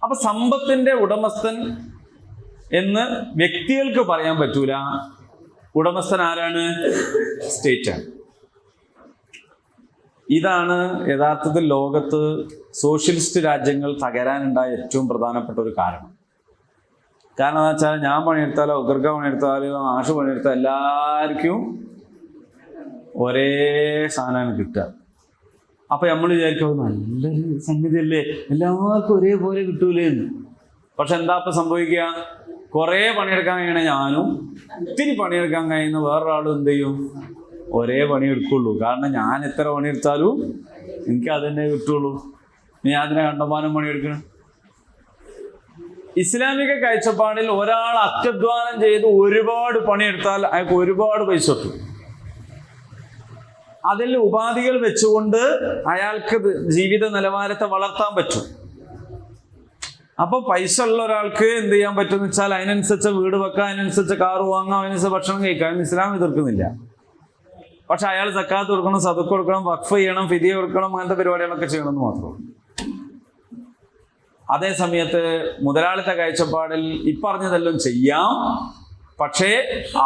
അപ്പൊ സമ്പത്തിന്റെ ഉടമസ്ഥൻ എന്ന് വ്യക്തികൾക്ക് പറയാൻ പറ്റൂല. ഉടമസ്ഥൻ ആരാണ്? സ്റ്റേറ്റാണ്. ഇതാണ് യഥാർത്ഥത്തിൽ ലോകത്ത് സോഷ്യലിസ്റ്റ് രാജ്യങ്ങൾ തകരാനുണ്ടായ ഏറ്റവും പ്രധാനപ്പെട്ട ഒരു കാരണം. കാരണം എന്താ വെച്ചാൽ ഞാൻ പണിയെടുത്താലോ ഉഗ്രക പണിയെടുത്താലോ ആഷ് പണിയെടുത്താലോ എല്ലാവർക്കും ഒരേ സാധനമാണ് കിട്ടുക. അപ്പം നമ്മൾ വിചാരിക്കും നല്ലൊരു സംഗതിയല്ലേ, എല്ലാവർക്കും ഒരേപോലെ കിട്ടൂലേ എന്ന്. പക്ഷെ എന്താ ഇപ്പം സംഭവിക്കുക? കുറേ പണിയെടുക്കാൻ കഴിയണ ഞാനും ഒത്തിരി പണിയെടുക്കാൻ കഴിയുന്ന വേറൊരാളും എന്ത് ചെയ്യും? ഒരേ പണിയെടുക്കുള്ളൂ. കാരണം ഞാൻ എത്ര പണിയെടുത്താലും എനിക്ക് അതന്നെ കിട്ടുള്ളൂ. ഞാൻ അതിനെ കണ്ടമാനം പണിയെടുക്കണം. ഇസ്ലാമിക കാഴ്ചപ്പാടിൽ ഒരാൾ അത്യധ്വാനം ചെയ്ത് ഒരുപാട് പണിയെടുത്താൽ അയാൾക്ക് ഒരുപാട് പൈസ കിട്ടും. അതിൽ ഉപാധികൾ വെച്ചുകൊണ്ട് അയാൾക്ക് ജീവിത നിലവാരത്തെ വളർത്താൻ പറ്റും. അപ്പോൾ പൈസ ഉള്ള ഒരാൾക്ക് എന്ത് ചെയ്യാൻ പറ്റുമെന്ന് വെച്ചാൽ അതിനനുസരിച്ച് വീട് വെക്കാം, അതിനനുസരിച്ച് കാറ് വാങ്ങാം, അതിനനുസരിച്ച് ഭക്ഷണം കഴിക്കാം. ഇസ്ലാം എതിർക്കുന്നില്ല. പക്ഷെ അയാൾ സക്കാത്ത് കൊടുക്കണം, സദഖ കൊടുക്കണം, വഖഫ് ചെയ്യണം, ഫിദിയ കൊടുക്കണം, അങ്ങനത്തെ പരിപാടികളൊക്കെ ചെയ്യണമെന്ന് മാത്രമേ. അതേ സമയത്ത് മുതലാളിത്ത കാഴ്ചപ്പാടിൽ ഇപ്പറഞ്ഞതെല്ലാം ചെയ്യാം, പക്ഷേ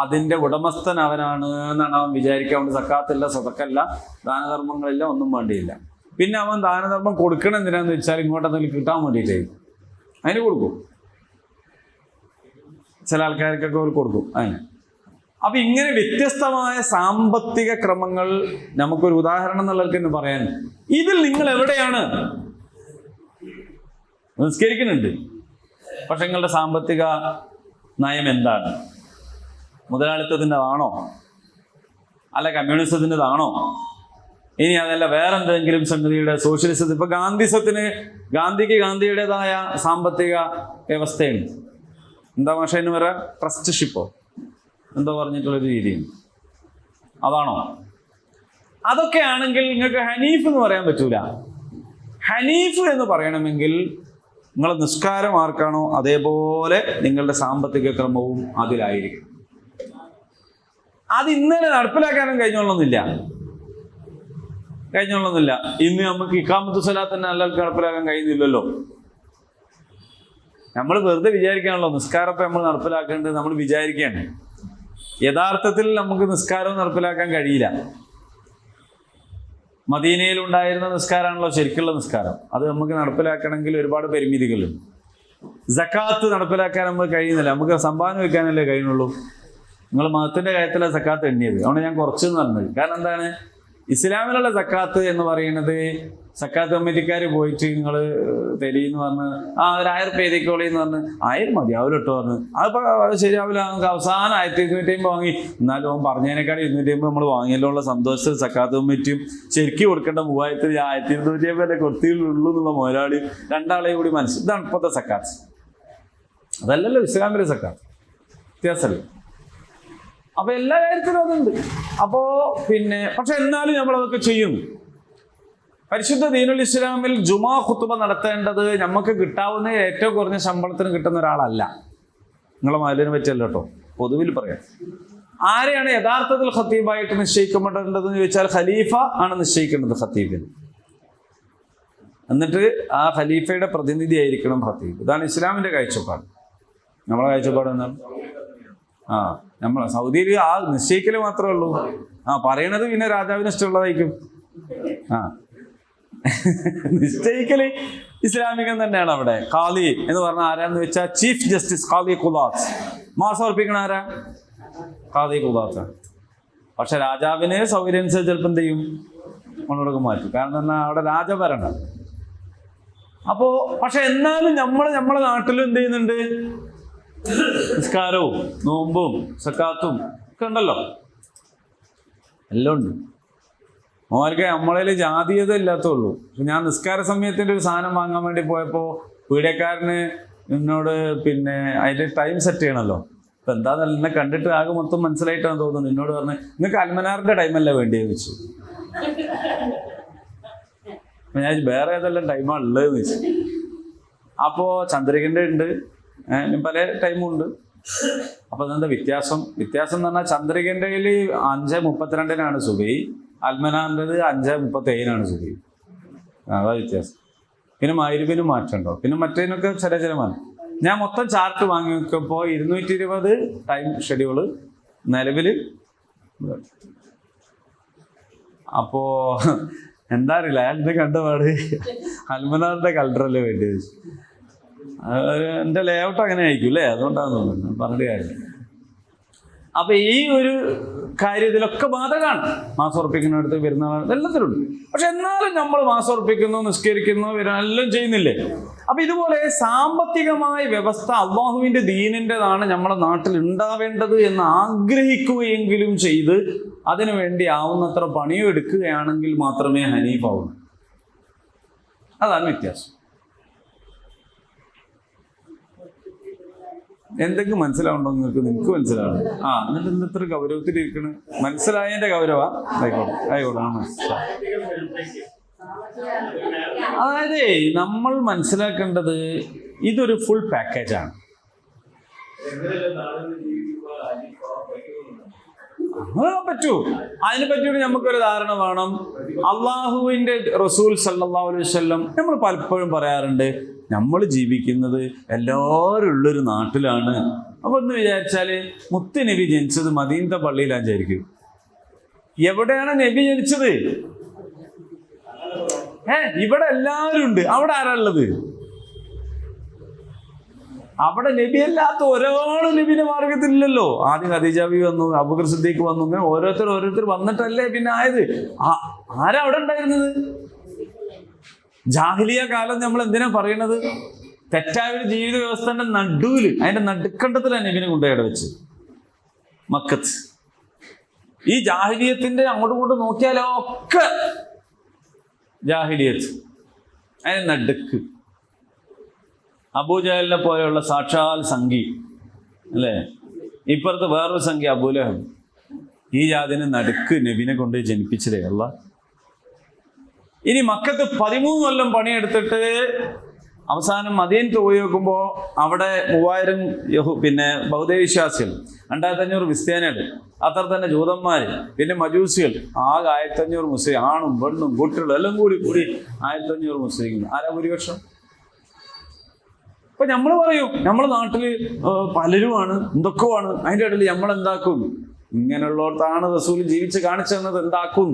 അതിൻ്റെ ഉടമസ്ഥൻ അവനാണ് എന്നാണ് അവൻ വിചാരിക്കുക. അവൻ സക്കാത്തില്ല, സദഖല്ല, ദാനധർമ്മങ്ങളില്ല, ഒന്നും വേണ്ടിയില്ല. പിന്നെ അവൻ ദാനധർമ്മം കൊടുക്കണം എന്തിനാന്ന് വെച്ചാൽ ഇങ്ങോട്ടെന്തെങ്കിലും കിട്ടാൻ വേണ്ടിയിട്ടായിരിക്കും. അതിന് കൊടുക്കും. ചില ആൾക്കാർക്കൊക്കെ അവർ കൊടുക്കും അതിന്. അപ്പൊ ഇങ്ങനെ വ്യത്യസ്തമായ സാമ്പത്തിക ക്രമങ്ങൾ നമുക്കൊരു ഉദാഹരണം എന്നുള്ളവർക്ക് എന്ന് പറയാൻ, ഇതിൽ നിങ്ങൾ എവിടെയാണ്? നിസ്കരിക്കുന്നുണ്ട്, പക്ഷെ നിങ്ങളുടെ സാമ്പത്തിക നയം എന്താണ്? മുതലാളിത്തത്തിൻ്റെതാണോ അല്ല കമ്മ്യൂണിസത്തിൻ്റെതാണോ? ഇനി അതല്ല വേറെ എന്തെങ്കിലും സംഗതിയുടെ സോഷ്യലിസത്തിൽ? ഇപ്പൊ ഗാന്ധിക്ക് ഗാന്ധിയുടേതായ സാമ്പത്തിക വ്യവസ്ഥയുണ്ട്. എന്താ ഭാഷ എന്ന് പറയാ? ട്രസ്റ്റ്ഷിപ്പോ എന്തോ പറഞ്ഞിട്ടുള്ളൊരു രീതിയുണ്ട്. അതാണോ? അതൊക്കെ ആണെങ്കിൽ നിങ്ങൾക്ക് ഹനീഫ് എന്ന് പറയാൻ പറ്റൂല. ഹനീഫ് എന്ന് പറയണമെങ്കിൽ നിങ്ങളെ നിസ്കാരം ആർക്കാണോ അതേപോലെ നിങ്ങളുടെ സാമ്പത്തിക ക്രമവും അതിലായിരിക്കും. അത് ഇന്നലെ നടപ്പിലാക്കാനും കഴിഞ്ഞോളൊന്നുമില്ല. ഇന്ന് നമുക്ക് ഇഖാമത്തു സ്വലാത്ത് തന്നെ എല്ലാവർക്കും നടപ്പിലാക്കാൻ കഴിയുന്നില്ലല്ലോ. നമ്മൾ വെറുതെ വിചാരിക്കാണല്ലോ നിസ്കാരത്തെ നമ്മൾ നടപ്പിലാക്കേണ്ടത്. നമ്മൾ വിചാരിക്കുകയാണ്, യഥാർത്ഥത്തിൽ നമുക്ക് നിസ്കാരവും നടപ്പിലാക്കാൻ കഴിയില്ല. മദീനയിൽ ഉണ്ടായിരുന്ന നിസ്കാരമാണല്ലോ ശരിക്കുള്ള നിസ്കാരം. അത് നമുക്ക് നടപ്പിലാക്കണമെങ്കിൽ ഒരുപാട് പരിമിതികളുണ്ട്. സക്കാത്ത് നടപ്പിലാക്കാൻ നമുക്ക് കഴിയുന്നില്ല. നമുക്ക് സംഭാവന വയ്ക്കാനല്ലേ കഴിയുന്നുള്ളൂ. നിങ്ങൾ മതത്തിന്റെ കാര്യത്തിലാണ് സക്കാത്ത് എണ്ണിയത്. അതുകൊണ്ട് ഞാൻ കുറച്ചെന്ന് പറഞ്ഞത്. കാരണം എന്താണ്, ഇസ്ലാമിലുള്ള സക്കാത്ത് എന്ന് പറയുന്നത് സക്കാത്ത് കമ്മിറ്റിക്കാർ പോയിട്ട് നിങ്ങൾ തരീന്ന് പറഞ്ഞ് ഒരു 1000 രൂപ എഴുതിക്കോളി എന്ന് പറഞ്ഞ് 1000 മതി അവരിട്ടോ പറഞ്ഞ് അതിപ്പോൾ അത് ശരിയാവില്ല. നമുക്ക് അവസാനം 1250 വാങ്ങി. എന്നാലും അവൻ പറഞ്ഞതിനേക്കാൾ 250 നമ്മൾ വാങ്ങിയല്ലോ ഉള്ള സന്തോഷത്തിൽ സക്കാത്ത് കമ്മിറ്റിയും ശരിക്കും കൊടുക്കേണ്ട 1250 കൊടുത്തിട്ടുള്ളൂ എന്നുള്ള മുതലാളി രണ്ടാളെയും കൂടി ഇതാണ് ഇപ്പോഴത്തെ സക്കാത്ത്. അതല്ലല്ലോ ഇസ്ലാമിലെ സക്കാത്ത്. വ്യത്യാസമല്ലേ? അപ്പൊ എല്ലാ കാര്യത്തിലും അതുണ്ട്. അപ്പോ പക്ഷെ എന്നാലും നമ്മളതൊക്കെ ചെയ്യുന്നു. പരിശുദ്ധ ദീനുൽ ഇസ്ലാമിൽ ജുമാ ഖുതുബ നടത്തേണ്ടത് നമുക്ക് കിട്ടാവുന്ന ഏറ്റവും കുറഞ്ഞ ശമ്പളത്തിന് കിട്ടുന്ന ഒരാളല്ല. നിങ്ങളെ മതിലിനെ പറ്റിയല്ലോ കേട്ടോ, പൊതുവിൽ പറയാം. ആരെയാണ് യഥാർത്ഥത്തിൽ ഖത്തീബായിട്ട് നിശ്ചയിക്കപ്പെടേണ്ടതെന്ന് ചോദിച്ചാൽ ഖലീഫ ആണ് നിശ്ചയിക്കേണ്ടത് ഖത്തീബിന്. എന്നിട്ട് ആ ഖലീഫയുടെ പ്രതിനിധി ആയിരിക്കണം ഖത്തീബ്. ഇതാണ് ഇസ്ലാമിന്റെ കാഴ്ചപ്പാട്. നമ്മളെ കാഴ്ചപ്പാട് എന്താണ്? നമ്മളെ സൗദിയിൽ ആ നിശ്ചയിക്കല് മാത്രമേ ഉള്ളൂ. പറയണത് പിന്നെ രാജാവിന് ഇഷ്ടമുള്ളതായിരിക്കും. നിശ്ചയിക്കല് ഇസ്ലാമികം തന്നെയാണ്. അവിടെ ഖാലി എന്ന് പറഞ്ഞാൽ ആരാന്ന് വെച്ചാൽ ചീഫ് ജസ്റ്റിസ് ഖാദി ഖുദാത്ത്. മാസം ഉറപ്പിക്കണ ആരാ? ഖാദി ഖുദാത്ത്. പക്ഷെ രാജാവിന് സൗകര്യം അനുസരിച്ച് ചിലപ്പോൾ എന്ത് ചെയ്യും, നമ്മളോടൊക്കെ മാറ്റും. കാരണം എന്താ, അവിടെ രാജഭരണം. പക്ഷെ എന്നാലും നമ്മളെ നാട്ടിലും എന്ത് ചെയ്യുന്നുണ്ട്, നിസ്കാരവും നോമ്പും സക്കാത്തും ഒക്കെ ഉണ്ടല്ലോ, എല്ലാം ഉണ്ട്. അവർക്ക് നമ്മളതിൽ ജാതീയത ഇല്ലാത്തുള്ളൂ. ഞാൻ നിസ്കാര സമയത്തിൻ്റെ ഒരു സാധനം വാങ്ങാൻ വേണ്ടി പോയപ്പോൾ പീഡിയക്കാരന് എന്നോട് അതിൻ്റെ ടൈം സെറ്റ് ചെയ്യണമല്ലോ. ഇപ്പം എന്താണെന്നല്ല, എന്നെ കണ്ടിട്ട് ആകെ മൊത്തം മനസ്സിലായിട്ടാണ് തോന്നുന്നു. എന്നോട് പറഞ്ഞു, നിങ്ങൾക്ക് അൽമനാറിൻ്റെ ടൈമല്ല വേണ്ടിയെന്ന് വെച്ചു. അപ്പം ഞാൻ വേറെ ഏതെല്ലാം ടൈമാണ് ഉള്ളതെന്ന് വെച്ചു. അപ്പോൾ ചന്ദ്രികൻ്റെ ഉണ്ട്, പല ടൈമും ഉണ്ട്. അപ്പോൾ അതെന്താ വ്യത്യാസം എന്ന് പറഞ്ഞാൽ ചന്ദ്രികൻ്റെ 5:32 സുബഹി, അൽമനാറിൻ്റെത് 5:37 സുബഹി. അതാ വ്യത്യാസം. പിന്നെ മഗ്‌രിബിനും മാറ്റമുണ്ടോ, പിന്നെ മറ്റേതിനൊക്കെ ചില മാറ്റം. ഞാൻ മൊത്തം ചാർട്ട് വാങ്ങി നോക്കിയപ്പോൾ 220 ടൈം ഷെഡ്യൂള് നിലവിൽ. അപ്പോൾ എന്താ അറിയില്ല, അയാൾ ഇത് കണ്ടപാട് അൽമനാറിൻ്റെ കലണ്ടറല്ലേ വേണ്ടി വെച്ചു. എൻ്റെ ലേഔട്ട് അങ്ങനെ ആയിരിക്കും അല്ലേ, അതുകൊണ്ടാണ് തോന്നുന്നത്, പറഞ്ഞിട്ട് കാര്യം. അപ്പൊ ഈ ഒരു കാര്യം ഇതിലൊക്കെ ബാധകമാണ്. മാസം ഉറപ്പിക്കുന്നിടത്ത് വരുന്ന എല്ലാത്തിലുണ്ട്. പക്ഷെ എന്നാലും നമ്മൾ മാസം ഉറപ്പിക്കുന്നു, നിസ്കരിക്കുന്നു, എല്ലാം ചെയ്യുന്നില്ലേ? അപ്പൊ ഇതുപോലെ സാമ്പത്തികമായ വ്യവസ്ഥ അള്ളാഹുവിന്റെ ദീനിൻ്റെതാണ് നമ്മുടെ നാട്ടിൽ ഉണ്ടാവേണ്ടത് എന്ന് ആഗ്രഹിക്കുകയെങ്കിലും ചെയ്ത് അതിനു വേണ്ടി ആവുന്നത്ര പണിയും എടുക്കുകയാണെങ്കിൽ മാത്രമേ ഹനീഫാവൂ. അതാണ് വ്യത്യാസം. എന്തൊക്കെ മനസ്സിലാവുണ്ടോ നിങ്ങൾക്ക് മനസ്സിലാവണം. എന്നിട്ട് ഇന്നത്ര ഗൗരവത്തിലിരിക്കണ്, മനസ്സിലായതിന്റെ ഗൗരവ ആയിക്കോട്ടെ. അതായത് നമ്മൾ മനസ്സിലാക്കേണ്ടത് ഇതൊരു ഫുൾ പാക്കേജാണ്. പറ്റൂ, അതിനെ പറ്റിയിട്ട് നമുക്കൊരു ധാരണ വേണം. അള്ളാഹുവിന്റെ റസൂൽ സല്ലല്ലാഹു അലൈഹി വസല്ലം നമ്മൾ പലപ്പോഴും പറയാറുണ്ട്, നമ്മൾ ജീവിക്കുന്നത് എല്ലാവരും ഉള്ളൊരു നാട്ടിലാണ്. അപ്പൊ എന്ന് വിചാരിച്ചാല് മുത്ത് നബി ജനിച്ചത് മദീനത്തെ പള്ളിയിലാന്ന് വിചാരിക്കും. എവിടെയാണ് നബി ജനിച്ചത്? ഇവിടെ എല്ലാവരും ഉണ്ട്. അവിടെ ആരാ ഉള്ളത്? അവിടെ നബി അല്ലാത്ത ഒരാളും നബിന്റെ മാർഗത്തിലില്ലല്ലോ. ആദ്യം ഖദീജ ബീവി വന്നു, അബൂബക്കർ സിദ്ദീഖ് വന്നു, അങ്ങനെ ഓരോരുത്തർ വന്നിട്ടല്ലേ പിന്നെ ആയത്. ആരാ അവിടെ ഉണ്ടായിരുന്നത്? ജാഹിലിയ കാലം നമ്മൾ എന്തിനാ പറയണത്? തെറ്റായ ഒരു ജീവിത വ്യവസ്ഥയുടെ നടുവില്, അതിന്റെ നടുക്കണ്ടത്തിലാണ് നബിനെ കൊണ്ടുപോയി വെച്ച് മക്കത്ത്. ഈ ജാഹിലിയത്തിന്റെ അങ്ങോട്ടും ഇങ്ങോട്ടും നോക്കിയാലോ ഒക്കെ ജാഹിലിയത്ത്, അതിന്റെ നടുക്ക്. അബൂജഹലിനെ പോലെയുള്ള സാക്ഷാൽ സംഘി അല്ലേ, ഇപ്പുറത്ത് വേറൊരു സംഘി അബൂലഹബ്. ഈ ജാതിനെ നടുക്ക് നബിനെ കൊണ്ട് ജനിപ്പിച്ചതേ അല്ല. ഇനി മക്കത്ത് 13 കൊല്ലം പണിയെടുത്തിട്ട് അവസാനം മദീനത്ത് പോയി നോക്കുമ്പോൾ അവിടെ 3000 ബൗദ്ധ വിശ്വാസികൾ, 2500 ക്രിസ്ത്യാനികൾ, അത്ര തന്നെ ജൂതന്മാര്, പിന്നെ മജൂസികൾ. ആകെ 1500 മുസ്ലിം, ആണും പെണ്ണും കുട്ടികളും എല്ലാം കൂടി 1500 മുസ്ലിങ്ങൾ. ആരാ ഭൂരിപക്ഷം? അപ്പൊ നമ്മൾ പറയും നമ്മളെ നാട്ടില് പലരുമാണ്, എന്തൊക്കെയാണ്. അതിൻ്റെ ഇടയിൽ നമ്മൾ എന്താക്കും? ഇങ്ങനെയുള്ളവർത്താണ് റസൂൽ ജീവിച്ച് കാണിച്ചു തന്നത്, എന്താക്കും?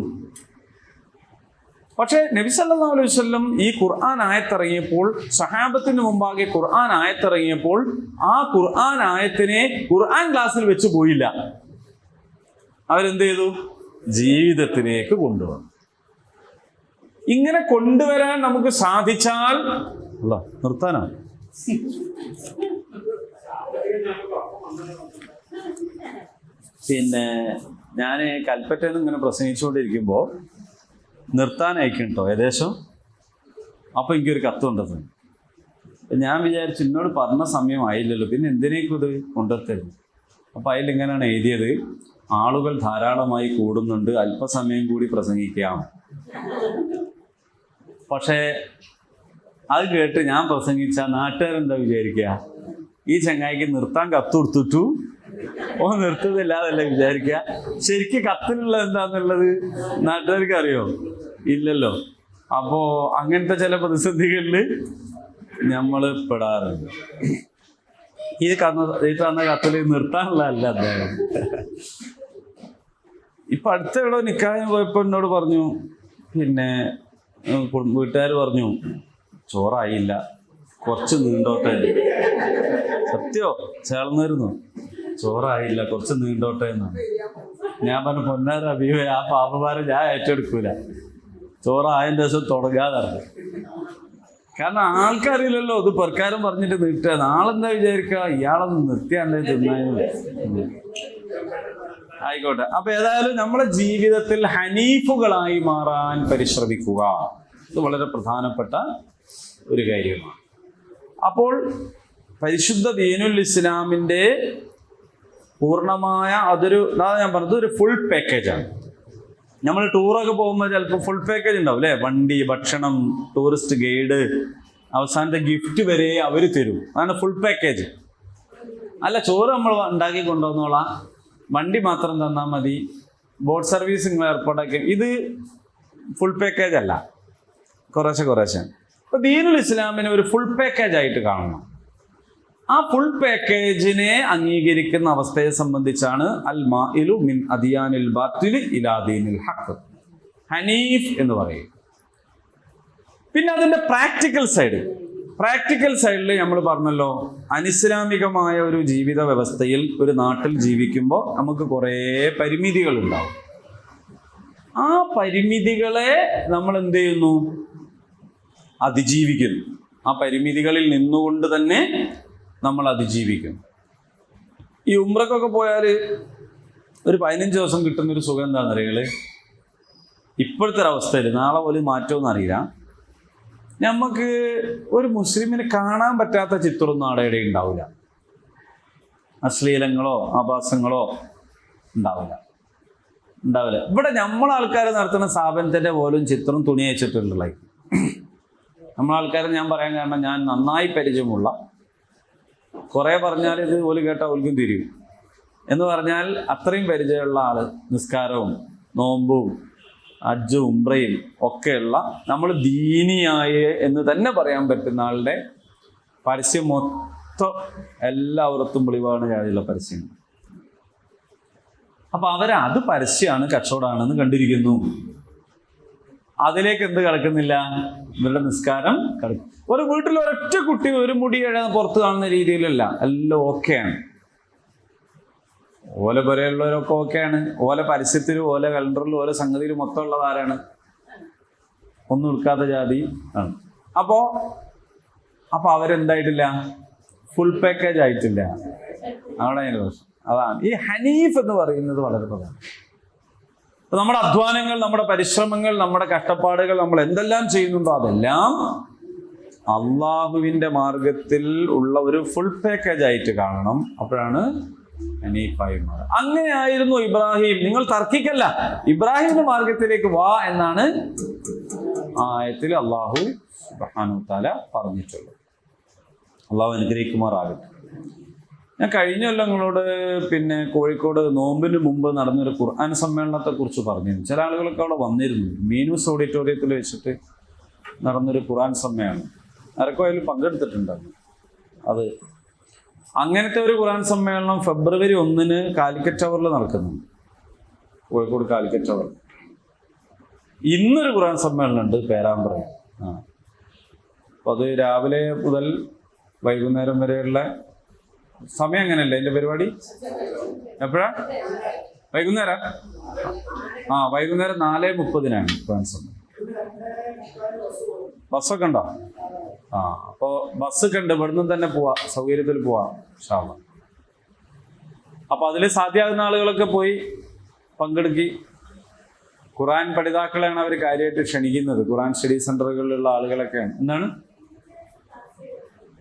പക്ഷെ നബി സല്ലല്ലാഹു അലൈഹി വസല്ലം ഈ ഖുർആൻ ആയത്തിറങ്ങിയപ്പോൾ, സഹാബത്തിന് മുമ്പാകെ ഖുർആൻ ആയത്തിറങ്ങിയപ്പോൾ, ആ ഖുർആൻ ആയത്തിനെ ഖുർആൻ ക്ലാസ്സിൽ വെച്ച് പോയില്ല. അവരെന്ത് ചെയ്തു? ജീവിതത്തിലേക്ക് കൊണ്ടുവന്നു. ഇങ്ങനെ കൊണ്ടുവരാൻ നമുക്ക് സാധിച്ചാൽ നിർത്താനാണ്. പിന്നെ ഞാൻ കൽപ്പറ്റയിൽ നിന്ന് ഇങ്ങനെ പ്രസംഗിച്ചുകൊണ്ടിരിക്കുമ്പോൾ നിർത്താനായിരിക്കും കേട്ടോ ഏകദേശം. അപ്പോൾ എനിക്കൊരു കത്തുണ്ടെന്ന്. ഞാൻ വിചാരിച്ചു എന്നോട് പറഞ്ഞ സമയമായില്ലല്ലോ, പിന്നെ എന്തിനേക്കും ഇത് കൊണ്ടുവരുത്തരുത്. അപ്പോൾ അതിലിങ്ങനെയാണ് എഴുതിയത്: ആളുകൾ ധാരാളമായി കൂടുന്നുണ്ട്, അല്പസമയം കൂടി പ്രസംഗിക്കാം. പക്ഷേ അത് കേട്ട് ഞാൻ പ്രസംഗിച്ച നാട്ടുകാരെന്താ വിചാരിക്കുക? ഈ ചങ്ങായിക്ക് നിർത്താൻ കത്ത് കൊടുത്തിട്ടു നിർത്തുന്നില്ലാതല്ല വിചാരിക്കുക. ശരിക്കും കത്തിനുള്ളത് എന്താന്നുള്ളത് നാട്ടുകാർക്ക് അറിയോ? ഇല്ലല്ലോ. അപ്പോ അങ്ങനത്തെ ചില പ്രതിസന്ധികളിൽ നമ്മൾ പെടാറുണ്ട്. ഈ തന്ന കത്തിൽ നിർത്താനുള്ളതല്ല അദ്ദേഹം. ഇപ്പൊ അടുത്ത എവിടെ നിക്കാഹിന് പോയപ്പോ എന്നോട് പറഞ്ഞു, പിന്നെ വീട്ടുകാർ പറഞ്ഞു ചോറായില്ല, കുറച്ച് നീണ്ടോട്ടെ. സത്യോ ചേർന്നിരുന്നു, ചോറായില്ല കുറച്ച് നീണ്ടോട്ടെ എന്നാണ്. ഞാൻ പറഞ്ഞു പൊന്നാര അബീവ, ആ പാപഭാരം ഞാൻ ഏറ്റെടുക്കൂല, ചോറായതിൻ്റെ ദിവസം തുടങ്ങാതാണ്. കാരണം ആൾക്കറിയില്ലല്ലോ ഇത് പ്രകാരം പറഞ്ഞിട്ട് നീട്ടുക. നാളെന്താ വിചാരിക്കുക, ഇയാളൊന്ന് നിർത്തിയാണ്ടേ തിന്നായിരുന്നു. ആയിക്കോട്ടെ. അപ്പൊ ഏതായാലും നമ്മുടെ ജീവിതത്തിൽ ഹനീഫുകളായി മാറാൻ പരിശ്രമിക്കുക. ഇത് വളരെ പ്രധാനപ്പെട്ട ഒരു കാര്യമാണ്. അപ്പോൾ പരിശുദ്ധ ദീനുൽ ഇസ്ലാമിൻ്റെ പൂർണ്ണമായ ഞാൻ പറഞ്ഞത് ഒരു ഫുൾ പാക്കേജാണ്. നമ്മൾ ടൂറൊക്കെ പോകുമ്പോൾ ചിലപ്പോൾ ഫുൾ പാക്കേജ് ഉണ്ടാവും അല്ലേ? വണ്ടി, ഭക്ഷണം, ടൂറിസ്റ്റ് ഗൈഡ്, അവസാനത്തെ ഗിഫ്റ്റ് വരെ അവർ തരും. അതാണ് ഫുൾ പാക്കേജ്. അല്ല, ചോറ് നമ്മൾ ഉണ്ടാക്കി കൊണ്ടുവന്നോളാം, വണ്ടി മാത്രം തന്നാൽ മതി, ബോട്ട് സർവീസ് നിങ്ങൾ ഏർപ്പാടാക്കി. ഇത് ഫുൾ പാക്കേജ് അല്ല, കുറേശ്ശെ. അപ്പോൾ ദീനുൽ ഇസ്ലാമിനെ ഒരു ഫുൾ പാക്കേജ് ആയിട്ട് കാണണം. ആ ഫുൾ പാക്കേജിനെ അംഗീകരിക്കുന്ന അവസ്ഥയെ സംബന്ധിച്ചാണ് അൽ മാഇലു മിൻ അദിയാനിൽ ബാത്തിലി ഇലാ ദീനിൽ ഹഖ്, ഹനീഫ് എന്ന് പറയും. പിന്നെ അതിൻ്റെ പ്രാക്ടിക്കൽ സൈഡിൽ നമ്മൾ പറഞ്ഞല്ലോ, അനിസ്ലാമികമായ ഒരു ജീവിത വ്യവസ്ഥയിൽ ഒരു നാട്ടിൽ ജീവിക്കുമ്പോൾ നമുക്ക് കുറേ പരിമിതികളുണ്ടാവും. ആ പരിമിതികളെ നമ്മൾ എന്ത് ചെയ്യുന്നു? അതിജീവിക്കുന്നു. ആ പരിമിതികളിൽ നിന്നുകൊണ്ട് തന്നെ നമ്മൾ അതിജീവിക്കും. ഈ ഉംറക്കൊക്കെ പോയാൽ ഒരു 15 ദിവസം കിട്ടുന്നൊരു സുഖം എന്താണെന്ന് അറിയുക. ഇപ്പോഴത്തെ ഒരവസ്ഥയിൽ നാളെ പോലും മാറ്റമൊന്നും അറിയില്ല. നമുക്ക് ഒരു മുസ്ലിമിന് കാണാൻ പറ്റാത്ത ചിത്രമൊന്നും അവിടെ ഉണ്ടാവില്ല. അശ്ലീലങ്ങളോ ആഭാസങ്ങളോ ഉണ്ടാവില്ല. ഇവിടെ നമ്മളാൾക്കാർ നടത്തുന്ന സ്ഥാപനത്തിൻ്റെ പോലും ചിത്രം തുണി അയച്ചിട്ടുള്ള നമ്മളാൾക്കാരെ ഞാൻ പറയാൻ കാരണം, ഞാൻ നന്നായി പരിചയമുള്ള, കുറേ പറഞ്ഞാൽ ഇത് ഓല് കേട്ടാൽ ഓൽക്കും തിരിയും എന്ന് പറഞ്ഞാൽ അത്രയും പരിചയമുള്ള ആള്, നിസ്കാരവും നോമ്പും ഹജ്ജും ഉംറയും ഒക്കെയുള്ള, നമ്മൾ ദീനിയായ എന്ന് തന്നെ പറയാൻ പറ്റുന്ന ആളുടെ പരസ്യം മൊത്തം എല്ലാവർക്കും വെളിവാണ് കാര്യമുള്ള പരസ്യം. അപ്പൊ അത് പരസ്യമാണ്, കച്ചവടമാണെന്ന് കണ്ടിരിക്കുന്നു. അതിലേക്ക് എന്ത് കിടക്കുന്നില്ല? ഇവരുടെ നിസ്കാരം കിടക്കും. ഒരു വീട്ടിൽ ഒരൊറ്റ കുട്ടി ഒരു മുടി എഴുതാൻ പുറത്ത് കാണുന്ന രീതിയിലല്ല, എല്ലാം ഓക്കെയാണ്. ഓല പുരയുള്ളവരൊക്കെ ഓക്കെയാണ്. ഓല പരസ്യത്തിലും ഓല കലണ്ടറിലും ഓല സംഗതിയിലും മൊത്തം ഉള്ളത് ആരാണ്? ഒന്നും എടുക്കാത്ത ജാതി ആണ്. അപ്പോ അവരെന്തായിട്ടില്ല? ഫുൾ പാക്കേജ് ആയിട്ടില്ല. അവിടെ അതിൻ്റെ പ്രശ്നം അതാണ്. ഈ ഹനീഫ് എന്ന് പറയുന്നത് വളരെ പ്രധാനം. നമ്മുടെ അധ്വാനങ്ങൾ, നമ്മുടെ പരിശ്രമങ്ങൾ, നമ്മുടെ കഷ്ടപ്പാടുകൾ, നമ്മൾ എന്തെല്ലാം ചെയ്യുന്നുണ്ടോ അതെല്ലാം അള്ളാഹുവിൻ്റെ മാർഗത്തിൽ ഉള്ള ഒരു ഫുൾ പാക്കേജ് ആയിട്ട് കാണണം. അപ്പോഴാണ് ഹനീഫായി മാറുക. അങ്ങനെയായിരുന്നു ഇബ്രാഹിം. നിങ്ങൾ തർക്കിക്കല്ല, ഇബ്രാഹിമിന്റെ മാർഗത്തിലേക്ക് വാ എന്നാണ് ആയത്തിൽ അള്ളാഹു സുബ്ഹാനഹു വ തആല പറഞ്ഞിട്ടുള്ളത്. അള്ളാഹു അനുഗ്രഹിക്കുമാറാകട്ടെ. ഞാൻ കഴിഞ്ഞ കൊല്ലങ്ങളോട് പിന്നെ കോഴിക്കോട് നോമ്പിന് മുമ്പ് നടന്നൊരു ഖുർആൻ സമ്മേളനത്തെ കുറിച്ച് പറഞ്ഞിരുന്നു. ചില ആളുകളൊക്കെ അവിടെ വന്നിരുന്നു. മീനൂസ് ഓഡിറ്റോറിയത്തിൽ വെച്ചിട്ട് നടന്നൊരു ഖുർആൻ സമ്മേളനം. ആരൊക്കെ അതിൽ പങ്കെടുത്തിട്ടുണ്ടായിരുന്നു. അത് അങ്ങനത്തെ ഒരു ഖുർആൻ സമ്മേളനം ഫെബ്രുവരി 1 കാലിക്കറ്റ് ടവറിൽ നടക്കുന്നുണ്ട്. കോഴിക്കോട് കാലിക്കറ്റ് ടവർ. ഇന്നൊരു ഖുർആൻ സമ്മേളനം ഉണ്ട് പേരാമ്പ്ര. അപ്പോൾ അത് രാവിലെ മുതൽ വൈകുന്നേരം വരെയുള്ള സമയം അങ്ങനെയല്ലേ എൻ്റെ പരിപാടി? എപ്പോഴാ? വൈകുന്നേരം? വൈകുന്നേരം 4:30 ഖുർആൻ സമ്മേളനം. ബസ്സൊക്കെ ഉണ്ടോ? അപ്പോൾ ബസ്സൊക്കെ ഉണ്ട്. ഇവിടുന്ന് തന്നെ പോവാം, സൗകര്യത്തിൽ പോവാം ഇൻഷാ അല്ലാഹ്. അപ്പോൾ അതിൽ സാധ്യമാകുന്ന ആളുകളൊക്കെ പോയി പങ്കെടുക്കി. ഖുർആൻ പഠിതാക്കളെയാണ് അവർ കാര്യമായിട്ട് ക്ഷണിക്കുന്നത്. ഖുർആൻ സ്റ്റഡി സെന്ററുകളിലുള്ള ആളുകളൊക്കെയാണ്. എന്താണ്?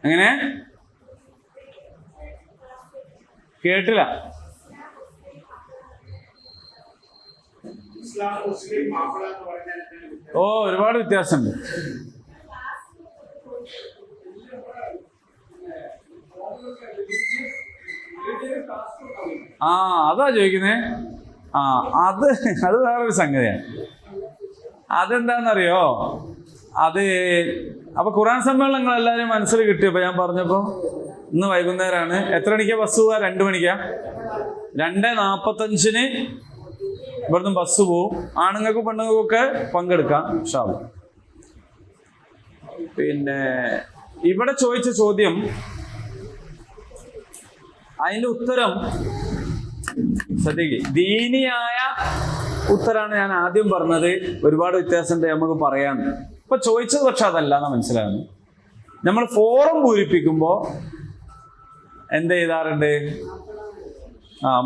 എങ്ങനെ? കേട്ടില്ല. ഒരുപാട് വ്യത്യാസമുണ്ട്. അതാ ചോദിക്കുന്നേ. അത് വേറൊരു സംഗതിയാണ്. അതെന്താണെന്നറിയോ? അപ്പൊ ഖുർആൻ സമ്മേളനങ്ങൾ എല്ലാവരും മനസ്സിൽ കിട്ടിയപ്പോ ഞാൻ പറഞ്ഞപ്പോ ഇന്ന് വൈകുന്നേരമാണ്. എത്ര മണിക്കാ ബസ് പോവാ? 2 മണിക്കാ. 2:45 ഇവിടുന്ന് ബസ് പോവും. ആണുങ്ങൾക്കും പെണ്ണുങ്ങൾക്കും ഒക്കെ പങ്കെടുക്കാം ഇൻഷാ അല്ലാഹ്. പിന്നെ ഇവിടെ ചോദിച്ച ചോദ്യം, അതിന്റെ ഉത്തരം ശ്രദ്ധിക്കുക. ദീനിയായ ഉത്തരാണ് ഞാൻ ആദ്യം പറഞ്ഞത്. ഒരുപാട് വ്യത്യാസമുണ്ട് നമുക്ക് പറയാൻ. ഇപ്പൊ ചോദിച്ചത് പക്ഷെ അതല്ല എന്നാ മനസ്സിലാകുന്നു. നമ്മൾ ഫോറം പൂരിപ്പിക്കുമ്പോൾ എന്ത് ചെയ്താറുണ്ട്?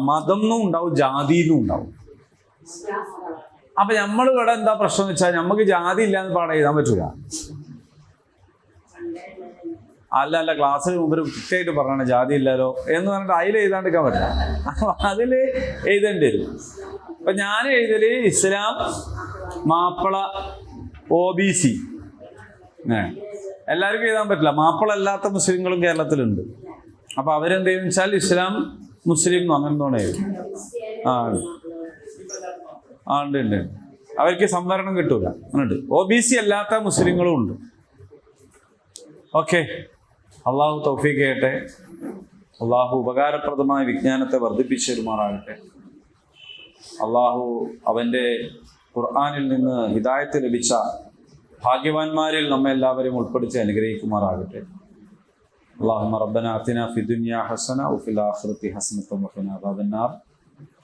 മതം എന്നും ഉണ്ടാവും, ജാതിന്നും ഉണ്ടാവും. അപ്പൊ നമ്മൾ ഇവിടെ എന്താ പ്രശ്നം എന്ന് വെച്ചാൽ നമുക്ക് ജാതി ഇല്ലാന്ന് പാടെ എഴുതാൻ പറ്റൂല. അല്ല ക്ലാസ്സിന് മുമ്പ് കൃത്യമായിട്ട് പറയണം ജാതി ഇല്ലല്ലോ എന്ന് പറഞ്ഞിട്ട് അതിൽ എഴുതാണ്ടിരിക്കാൻ പറ്റില്ല. അപ്പൊ അതില് എഴുതേണ്ടി വരും. അപ്പൊ ഞാൻ എഴുതല് ഇസ്ലാം, മാപ്പിള, OBC. എല്ലാവർക്കും എഴുതാൻ പറ്റില്ല. മാപ്പിള അല്ലാത്ത മുസ്ലിങ്ങളും കേരളത്തിലുണ്ട്. അപ്പൊ അവരെന്ത് ചെയ്യുന്ന വെച്ചാൽ ഇസ്ലാം, മുസ്ലിം അങ്ങനെ തോന്നേ എഴുതും. ഉണ്ട്. അവർക്ക് സംവരണം കിട്ടൂല. അങ്ങോട്ട് OBC അല്ലാത്ത മുസ്ലിങ്ങളും ഉണ്ട്. ഓക്കെ, അള്ളാഹു തൗഫീഖ് ചെയ്യട്ടെ. അള്ളാഹു ഉപകാരപ്രദമായ വിജ്ഞാനത്തെ വർദ്ധിപ്പിച്ചു തരുമാറാകട്ടെ. അള്ളാഹു അവൻ്റെ ഖുർആനിൽ നിന്ന് ഹിദായത്ത് ലഭിച്ച ഭാഗ്യവാന്മാരിൽ നമ്മെ എല്ലാവരെയും ഉൾപ്പെടുത്തി അനുഗ്രഹിക്കുമാറാകട്ടെ. അല്ലാഹുമ്മ റബ്ബനാ ആതിനാ ഫിദ്ദുനിയാ ഹസന വഫിൽ ആഖിറതി ഹസനത വഖിനാ അദാബന്നാർ.